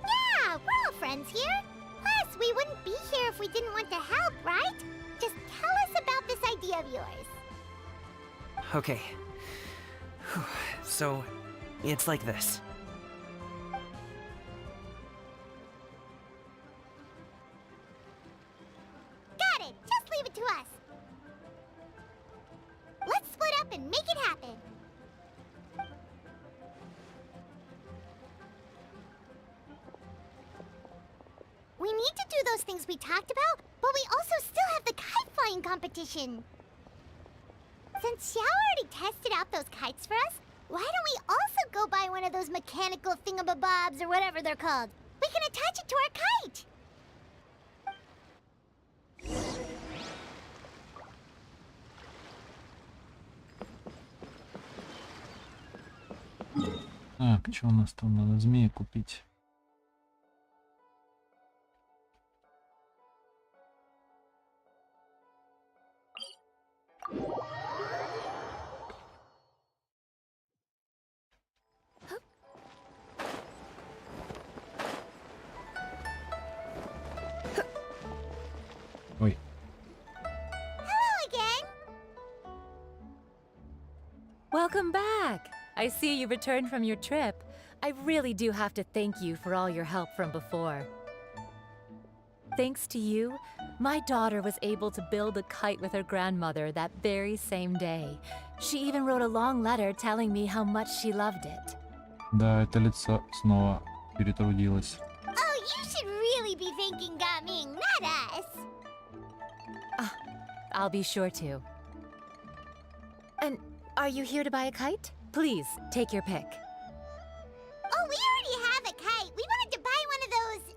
Yeah, we're all friends here. Plus, we wouldn't be here if we didn't want to help, right? Just tell us about this idea of yours. Okay. So, it's like this. Got it! Just leave it to us. Let's split up and make it happen. We need to do those things we talked about, but we also still have the kite flying competition. Since Xiao already tested out those kites for us, why don't we also go buy one of those mechanical thingamabobs or whatever they're called? We can attach it to our kite! Так, что у нас там? Надо змеи купить. Ой. Hello again! Welcome back! I see you returned from your trip. I really do have to thank you for all your help from before. Thanks to you, my daughter was able to build a kite with her grandmother that very same day. She even wrote a long letter telling me how much she loved it. Да, это лицо снова перетрудилось. Oh, you should really be thanking Gaming, not us! I'll be sure to. And are you here to buy a kite? Please, take your pick. Oh, we already have a kite. We wanted to buy one of those,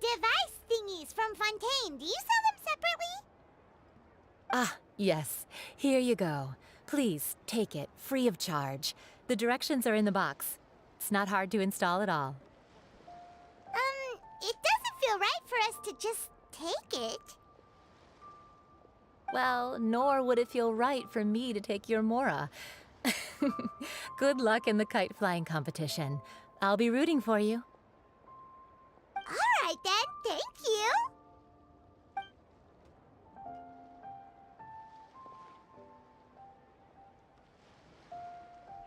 device thingies from Fontaine. Do you sell them separately? Ah, yes. Here you go. Please, take it, free of charge. The directions are in the box. It's not hard to install at all. It doesn't feel right for us to just take it. Well, nor would it feel right for me to take your Mora. Good luck in the kite flying competition. I'll be rooting for you. All right then, thank you.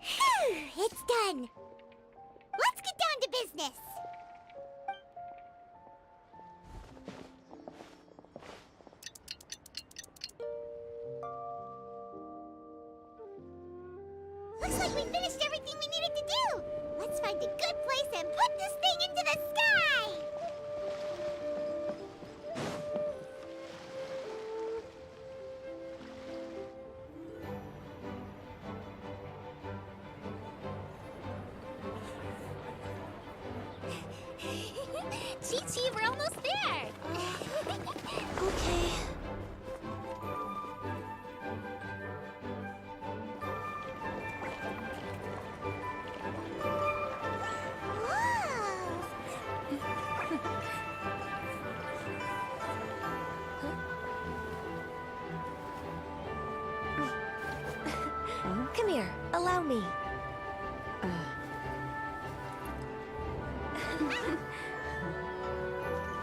Phew, it's done. Let's get down to business. Looks like we finished everything we needed to do. Let's find a good place and put this thing into the sky. Chi-Chi, we're almost there. Okay. Here, allow me.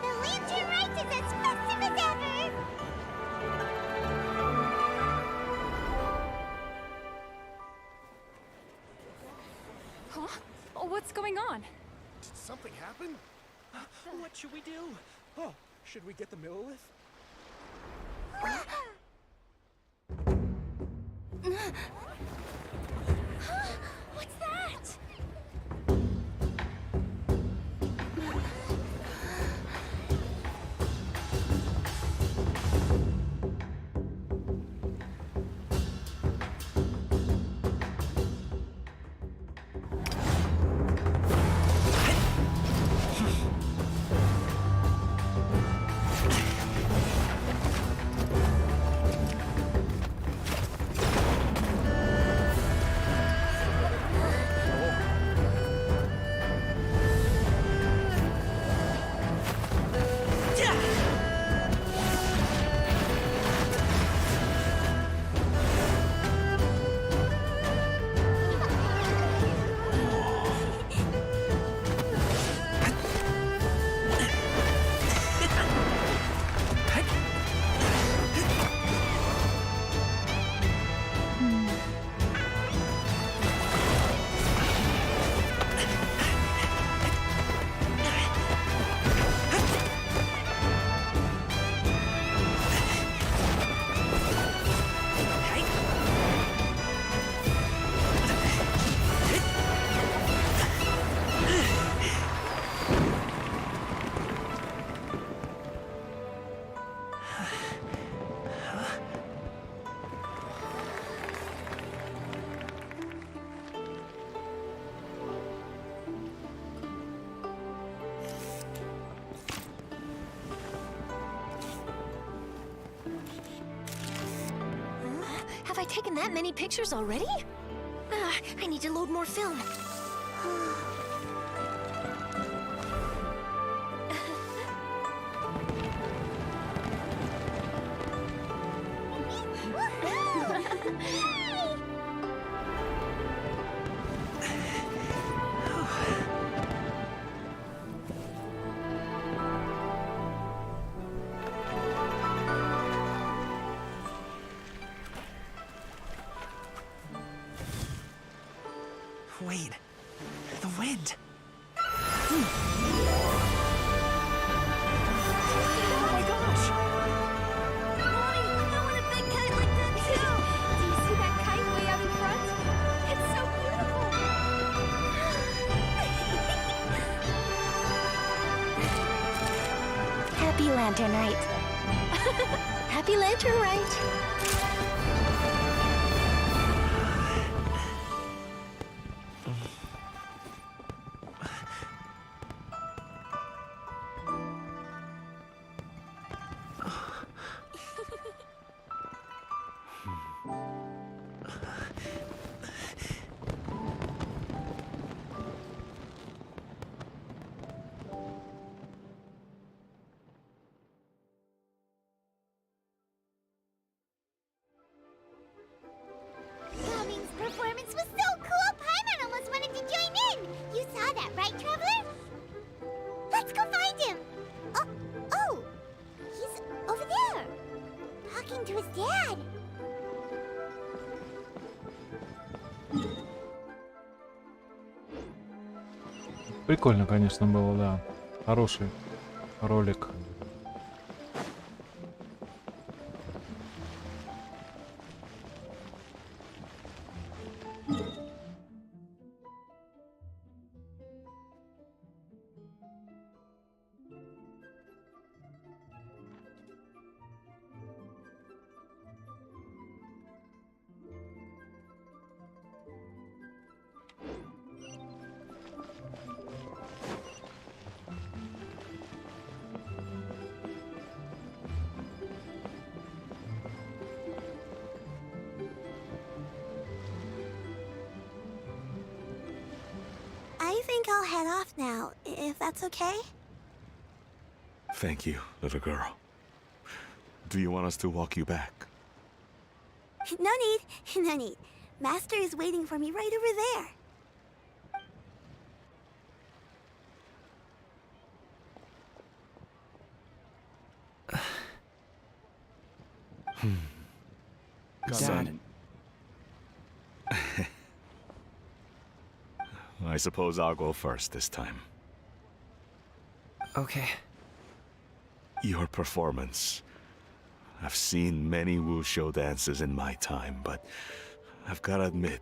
The lantern rite is as festive as ever! Huh? Oh, what's going on? Did something happen? What should we do? Oh, should we get the Millilith? What's that? Have I taken that many pictures already? I need to load more film. Wait. The wind. Oh my gosh! Mommy, I want a big kite like that too! Do you see that kite way out in front? It's so beautiful! Happy Lantern Rite. Happy Lantern Rite. Calming's performance was so cool, Paimon almost wanted to join in! You saw that, right, Traveler? Let's go find him! Oh! He's over there! Talking to his dad! Прикольно, конечно, было, да. Хороший ролик. I think I'll head off now, if that's okay? Thank you, little girl. Do you want us to walk you back? No need. Master is waiting for me right over there. Dad. I suppose I'll go first this time. Okay. Your performance. I've seen many wushou dances in my time, but I've gotta admit,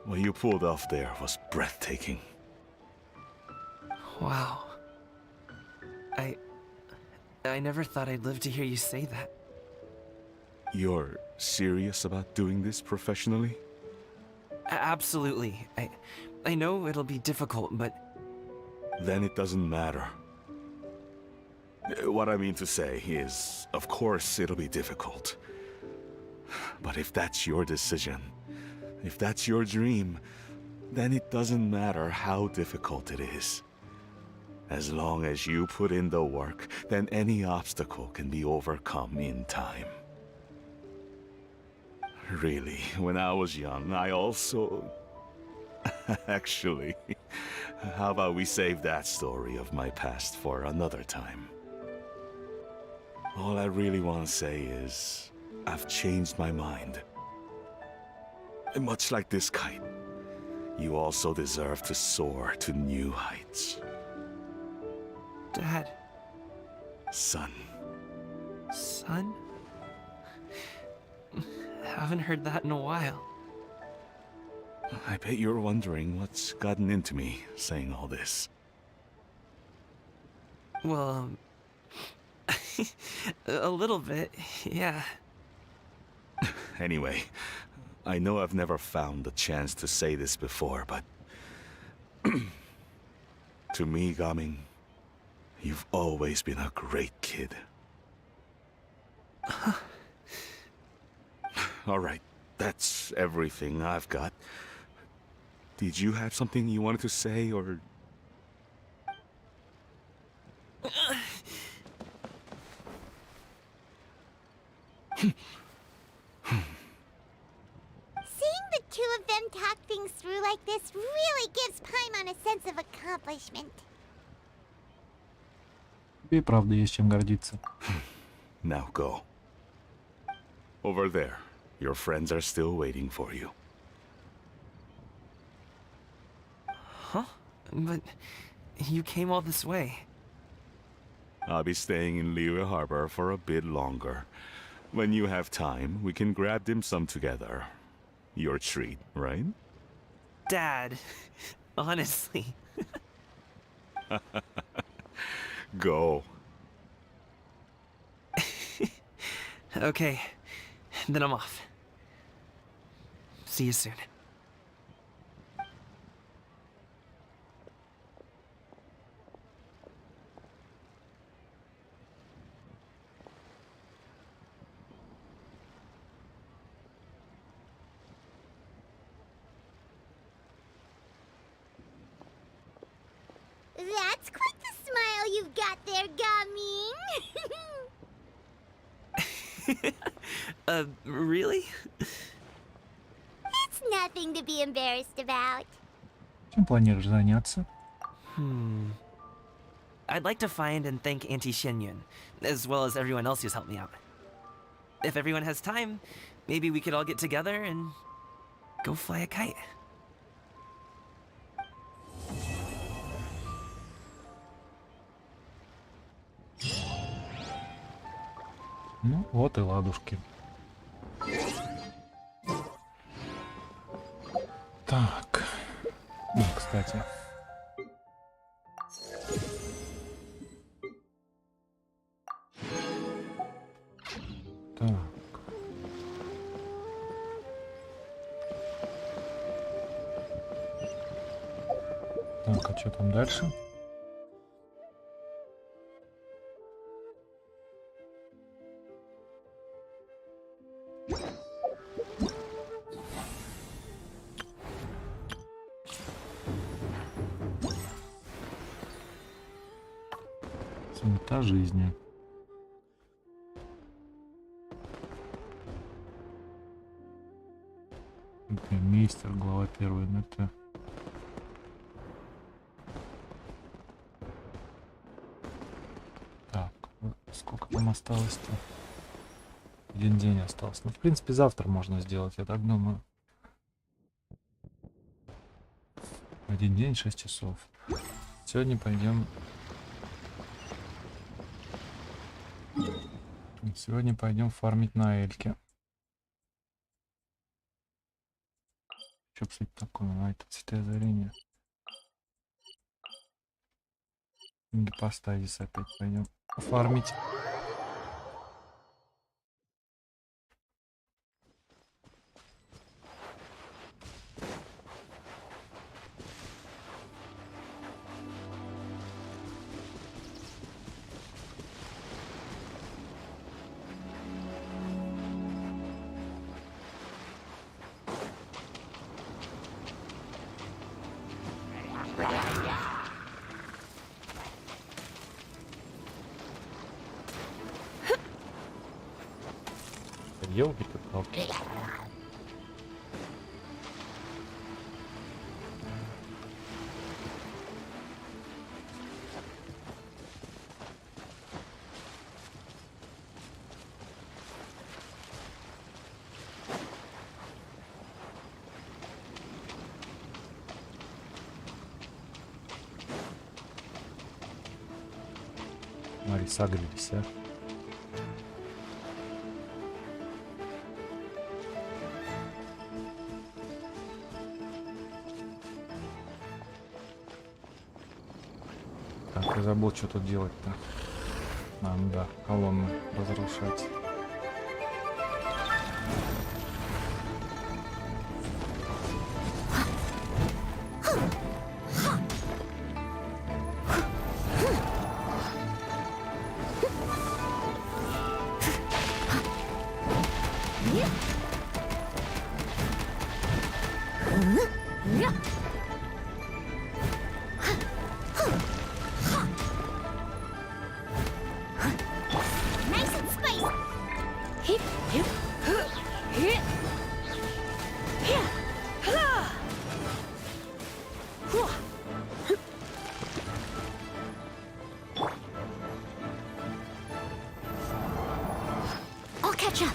what you pulled off there was breathtaking. Wow. I never thought I'd live to hear you say that. You're serious about doing this professionally? Absolutely. I know it'll be difficult, but... Then it doesn't matter. What I mean to say is, of course it'll be difficult. But if that's your decision, if that's your dream, then it doesn't matter how difficult it is. As long as you put in the work, then any obstacle can be overcome in time. Really, when I was young, I also... Actually, how about we save that story of my past for another time? All I really want to say is, I've changed my mind. And much like this kite, you also deserve to soar to new heights. Dad. Son. Son? Haven't heard that in a while. I bet you're wondering what's gotten into me saying all this. Well, a little bit, yeah. Anyway, I know I've never found the chance to say this before, but... to me, Gaming, you've always been a great kid. Alright, that's everything I've got. Did you have something you wanted to say, or... Seeing the two of them talk things through like this really gives Paimon a sense of accomplishment. Тебе и правда есть чем гордиться. Now go. Over there. Your friends are still waiting for you. Huh? But you came all this way. I'll be staying in Liyue Harbor for a bit longer. When you have time, we can grab dim sum together. Your treat, right? Dad, honestly. Go. Okay, then I'm off. See you soon. That's quite the smile you've got there, Gaming. Really? It's nothing to be embarrassed about. Чем планируешь заняться? I'd like to find and thank Auntie Shenyun, as well as everyone else who's helped me out. If everyone has time, maybe we could all get together and go fly a kite. Ну, вот и ладушки. Так. Ну, кстати. Так. Так, а что там дальше? Цвета жизни. глава первая, ну это... Так, сколько там осталось-то? Один день остался. Ну, в принципе, завтра можно сделать, я так думаю. Один день, 6 часов. Сегодня пойдем... Сегодня пойдем фармить на Эльке. Что, кстати, такое? А, это цветы озарения. Гипостазис опять пойдем фармить. Ёлки-то палки. Смотри, сагрились, а. Так, я забыл, что тут делать-то. А, ну да, колонну разрушать. I'll catch up.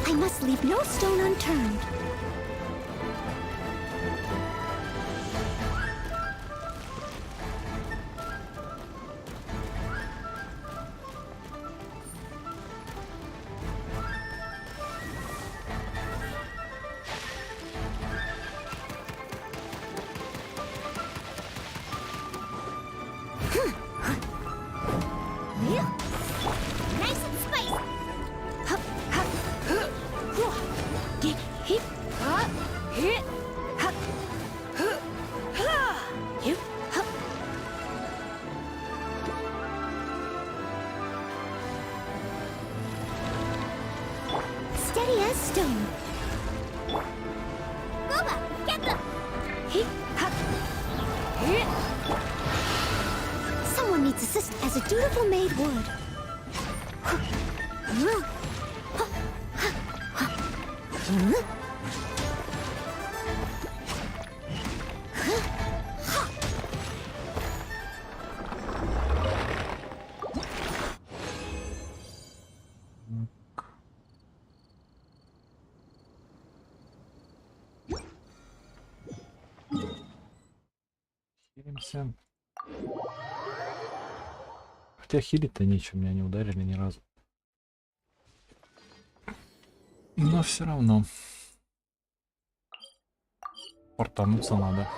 I must leave no stone unturned. Nice and spicy. Get hip. steady as stone. Boba, get them! Someone needs assist as a dutiful maid would. Хилимся. Хотя хилить-то нечем, меня не ударили ни разу. Но все равно. Портануться надо.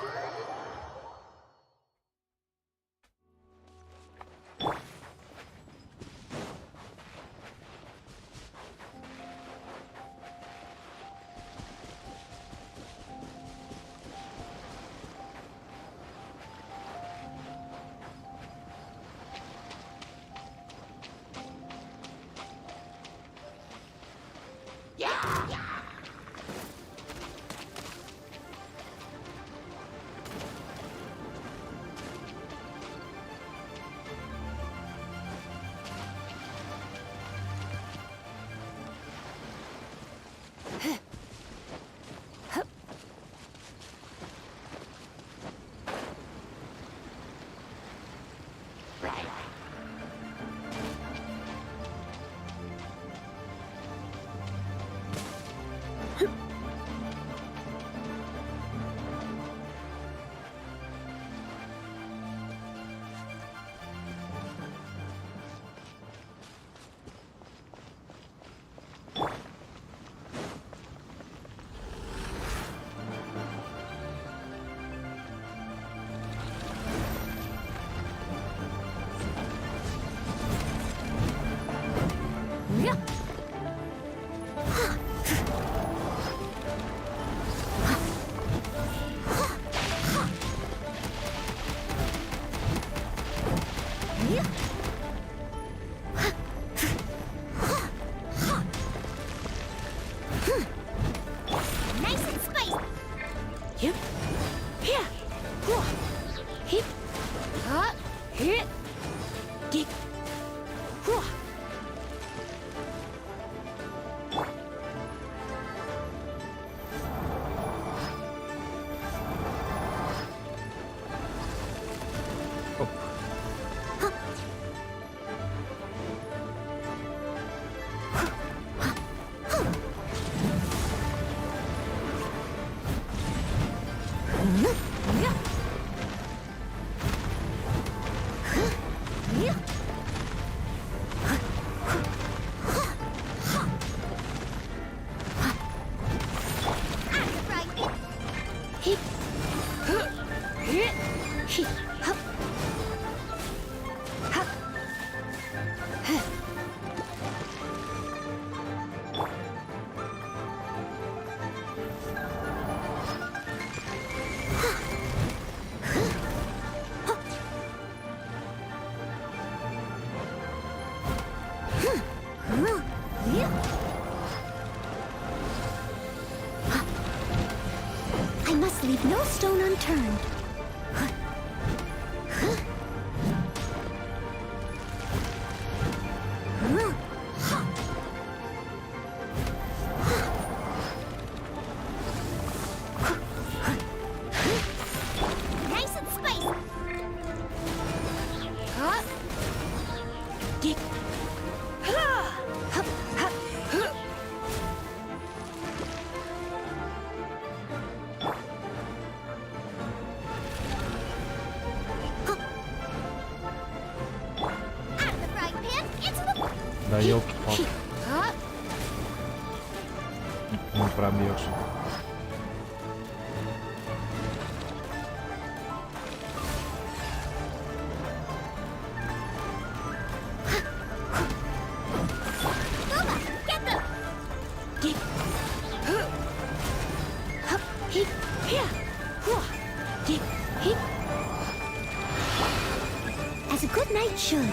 I must leave no stone unturned. Nice and spicy. Да ёлки-палки. Не пробьешь. As a good knight should.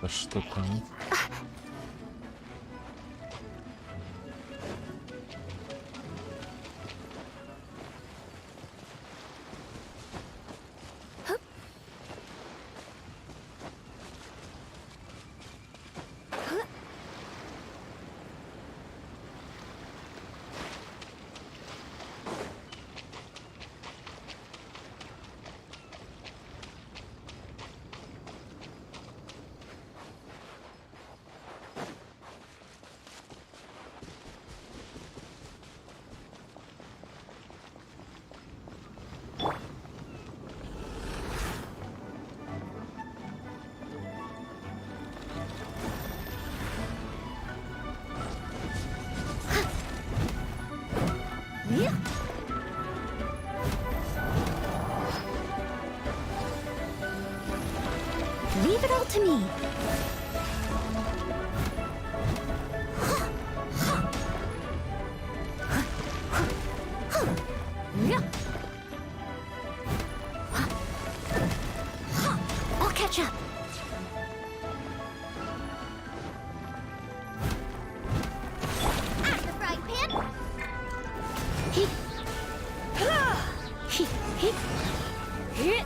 А что там? Leave it all to me. I'll catch up. At the frying pan. Heat. Heat. Heat. Heat.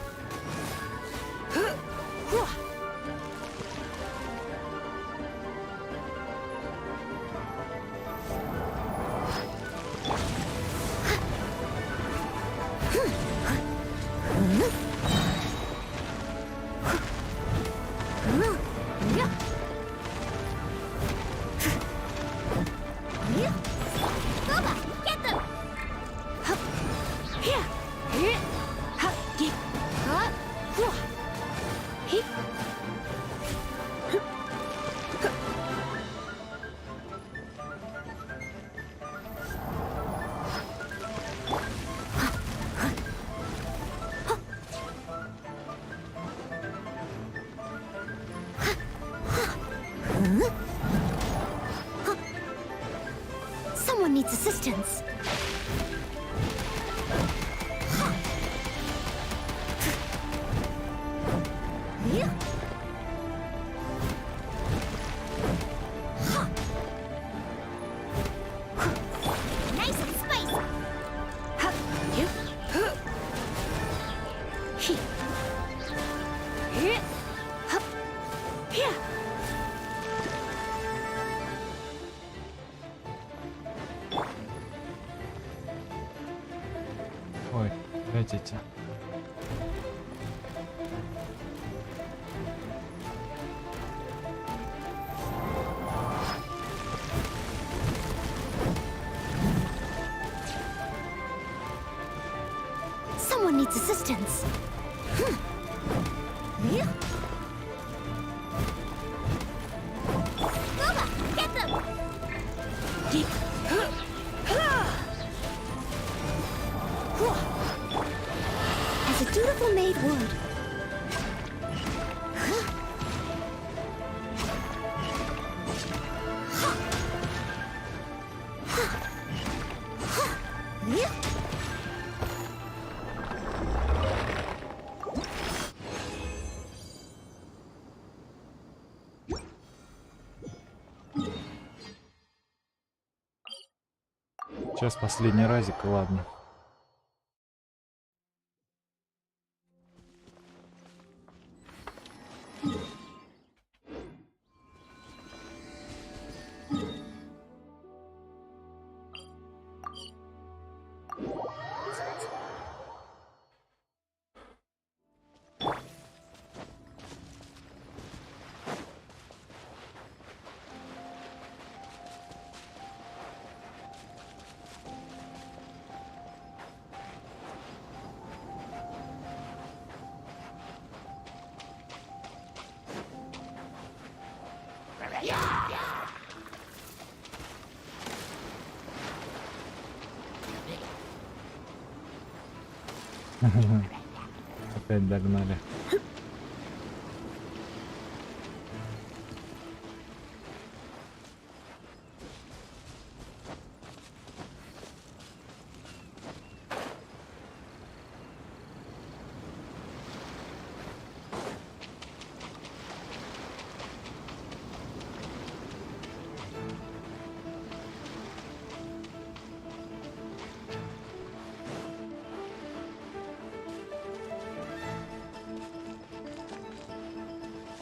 Someone needs assistance. Nice and spicy. Ой, опять эти. Someone needs assistance. Lola, get them! As a dutiful maid would. Сейчас последний разик, и ладно. Опять догнали.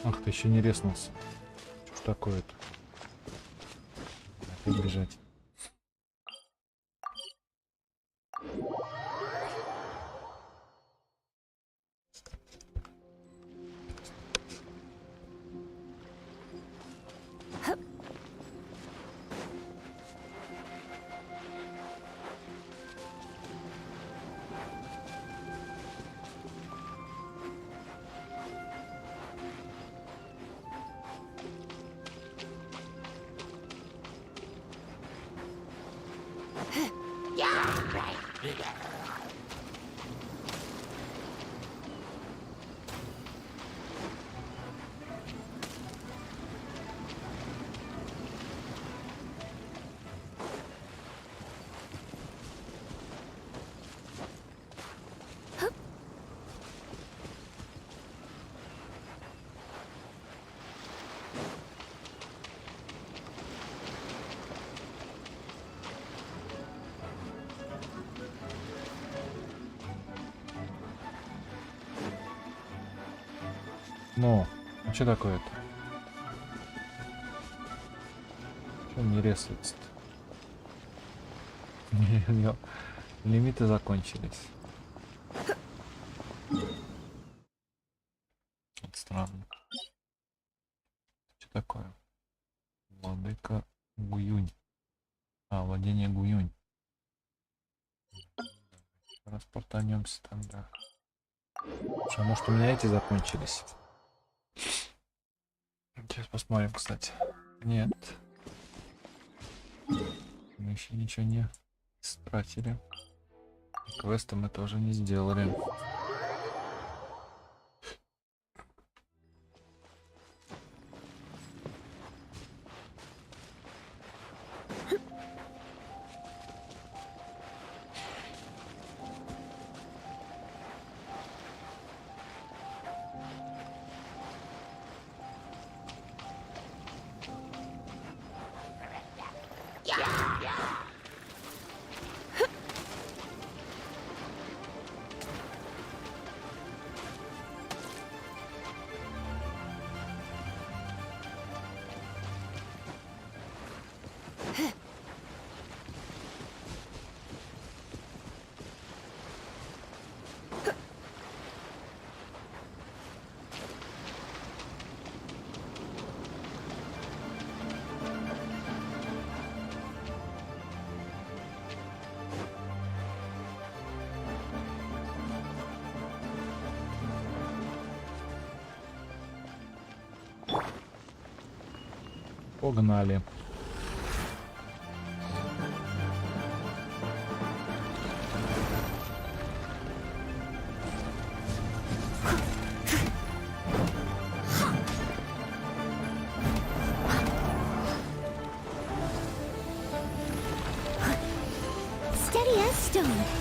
Ах, ты еще не резнулся. Что ж такое-то? Опять бежать. Ну, а что такое-то? Что не резается-то? Лимиты закончились. Это странно. Что такое? Владыка Гуюнь. А, владение Гуюнь. Распортанемся там, да. Слушай, а может у меня эти закончились? Сейчас посмотрим, кстати. Нет. Мы еще ничего не стратили. Квесты мы тоже не сделали. Погнали. Steady as stone.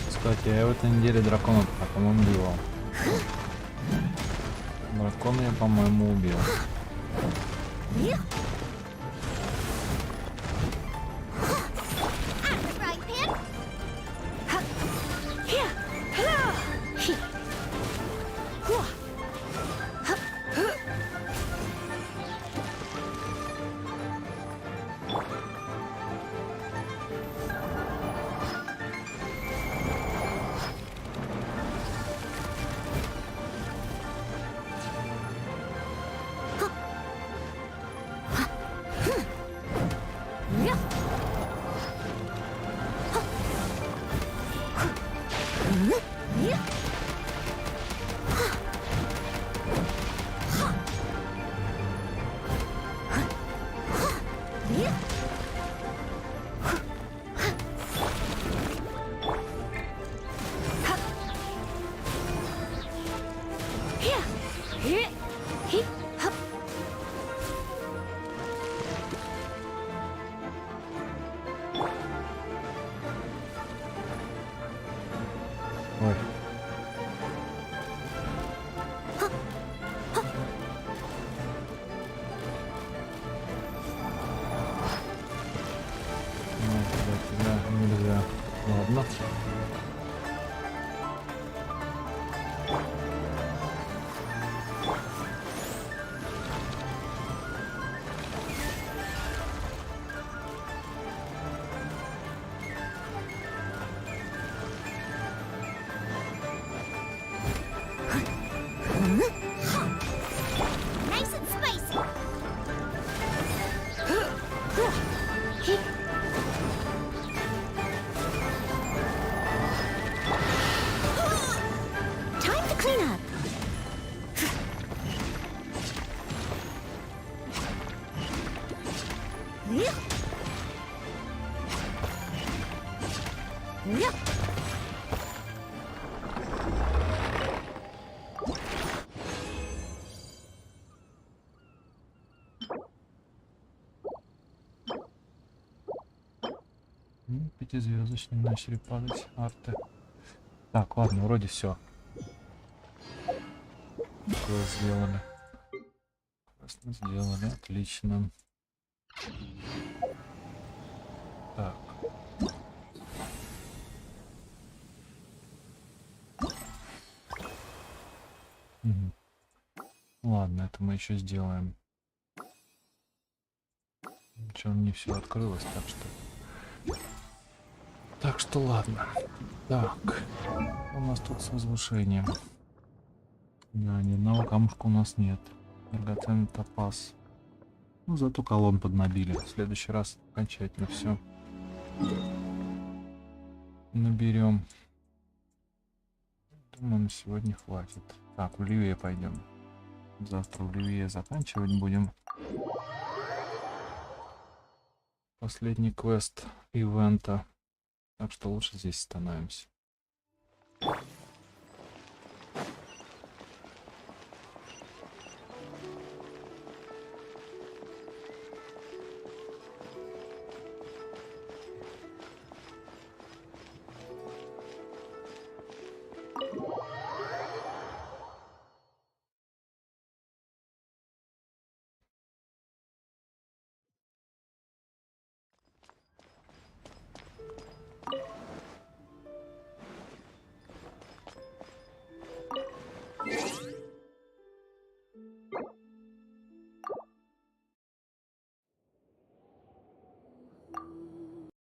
Кстати, я в этой неделе дракона, по-моему, убивал. Дракона я, по-моему, убил. Ой. Тебя нельзя. Ладно. Nice and spicy. Time to clean up. Пятизвездочные начали падать арты. Так, ладно, вроде все. Сделали. Прекрасно сделали, отлично. Так. Мгм. Ладно, это мы еще сделаем. Ничего, не все открылось, так что ладно. Так, у нас тут с возвышением. Да, ни одного камушка у нас нет. Драгоценный топаз. Ну, зато колонн поднабили. В следующий раз окончательно все наберем. Думаю, на сегодня хватит. Так, в Ливие пойдем. Завтра в Ливие заканчивать будем. Последний квест ивента. Так что лучше здесь становимся.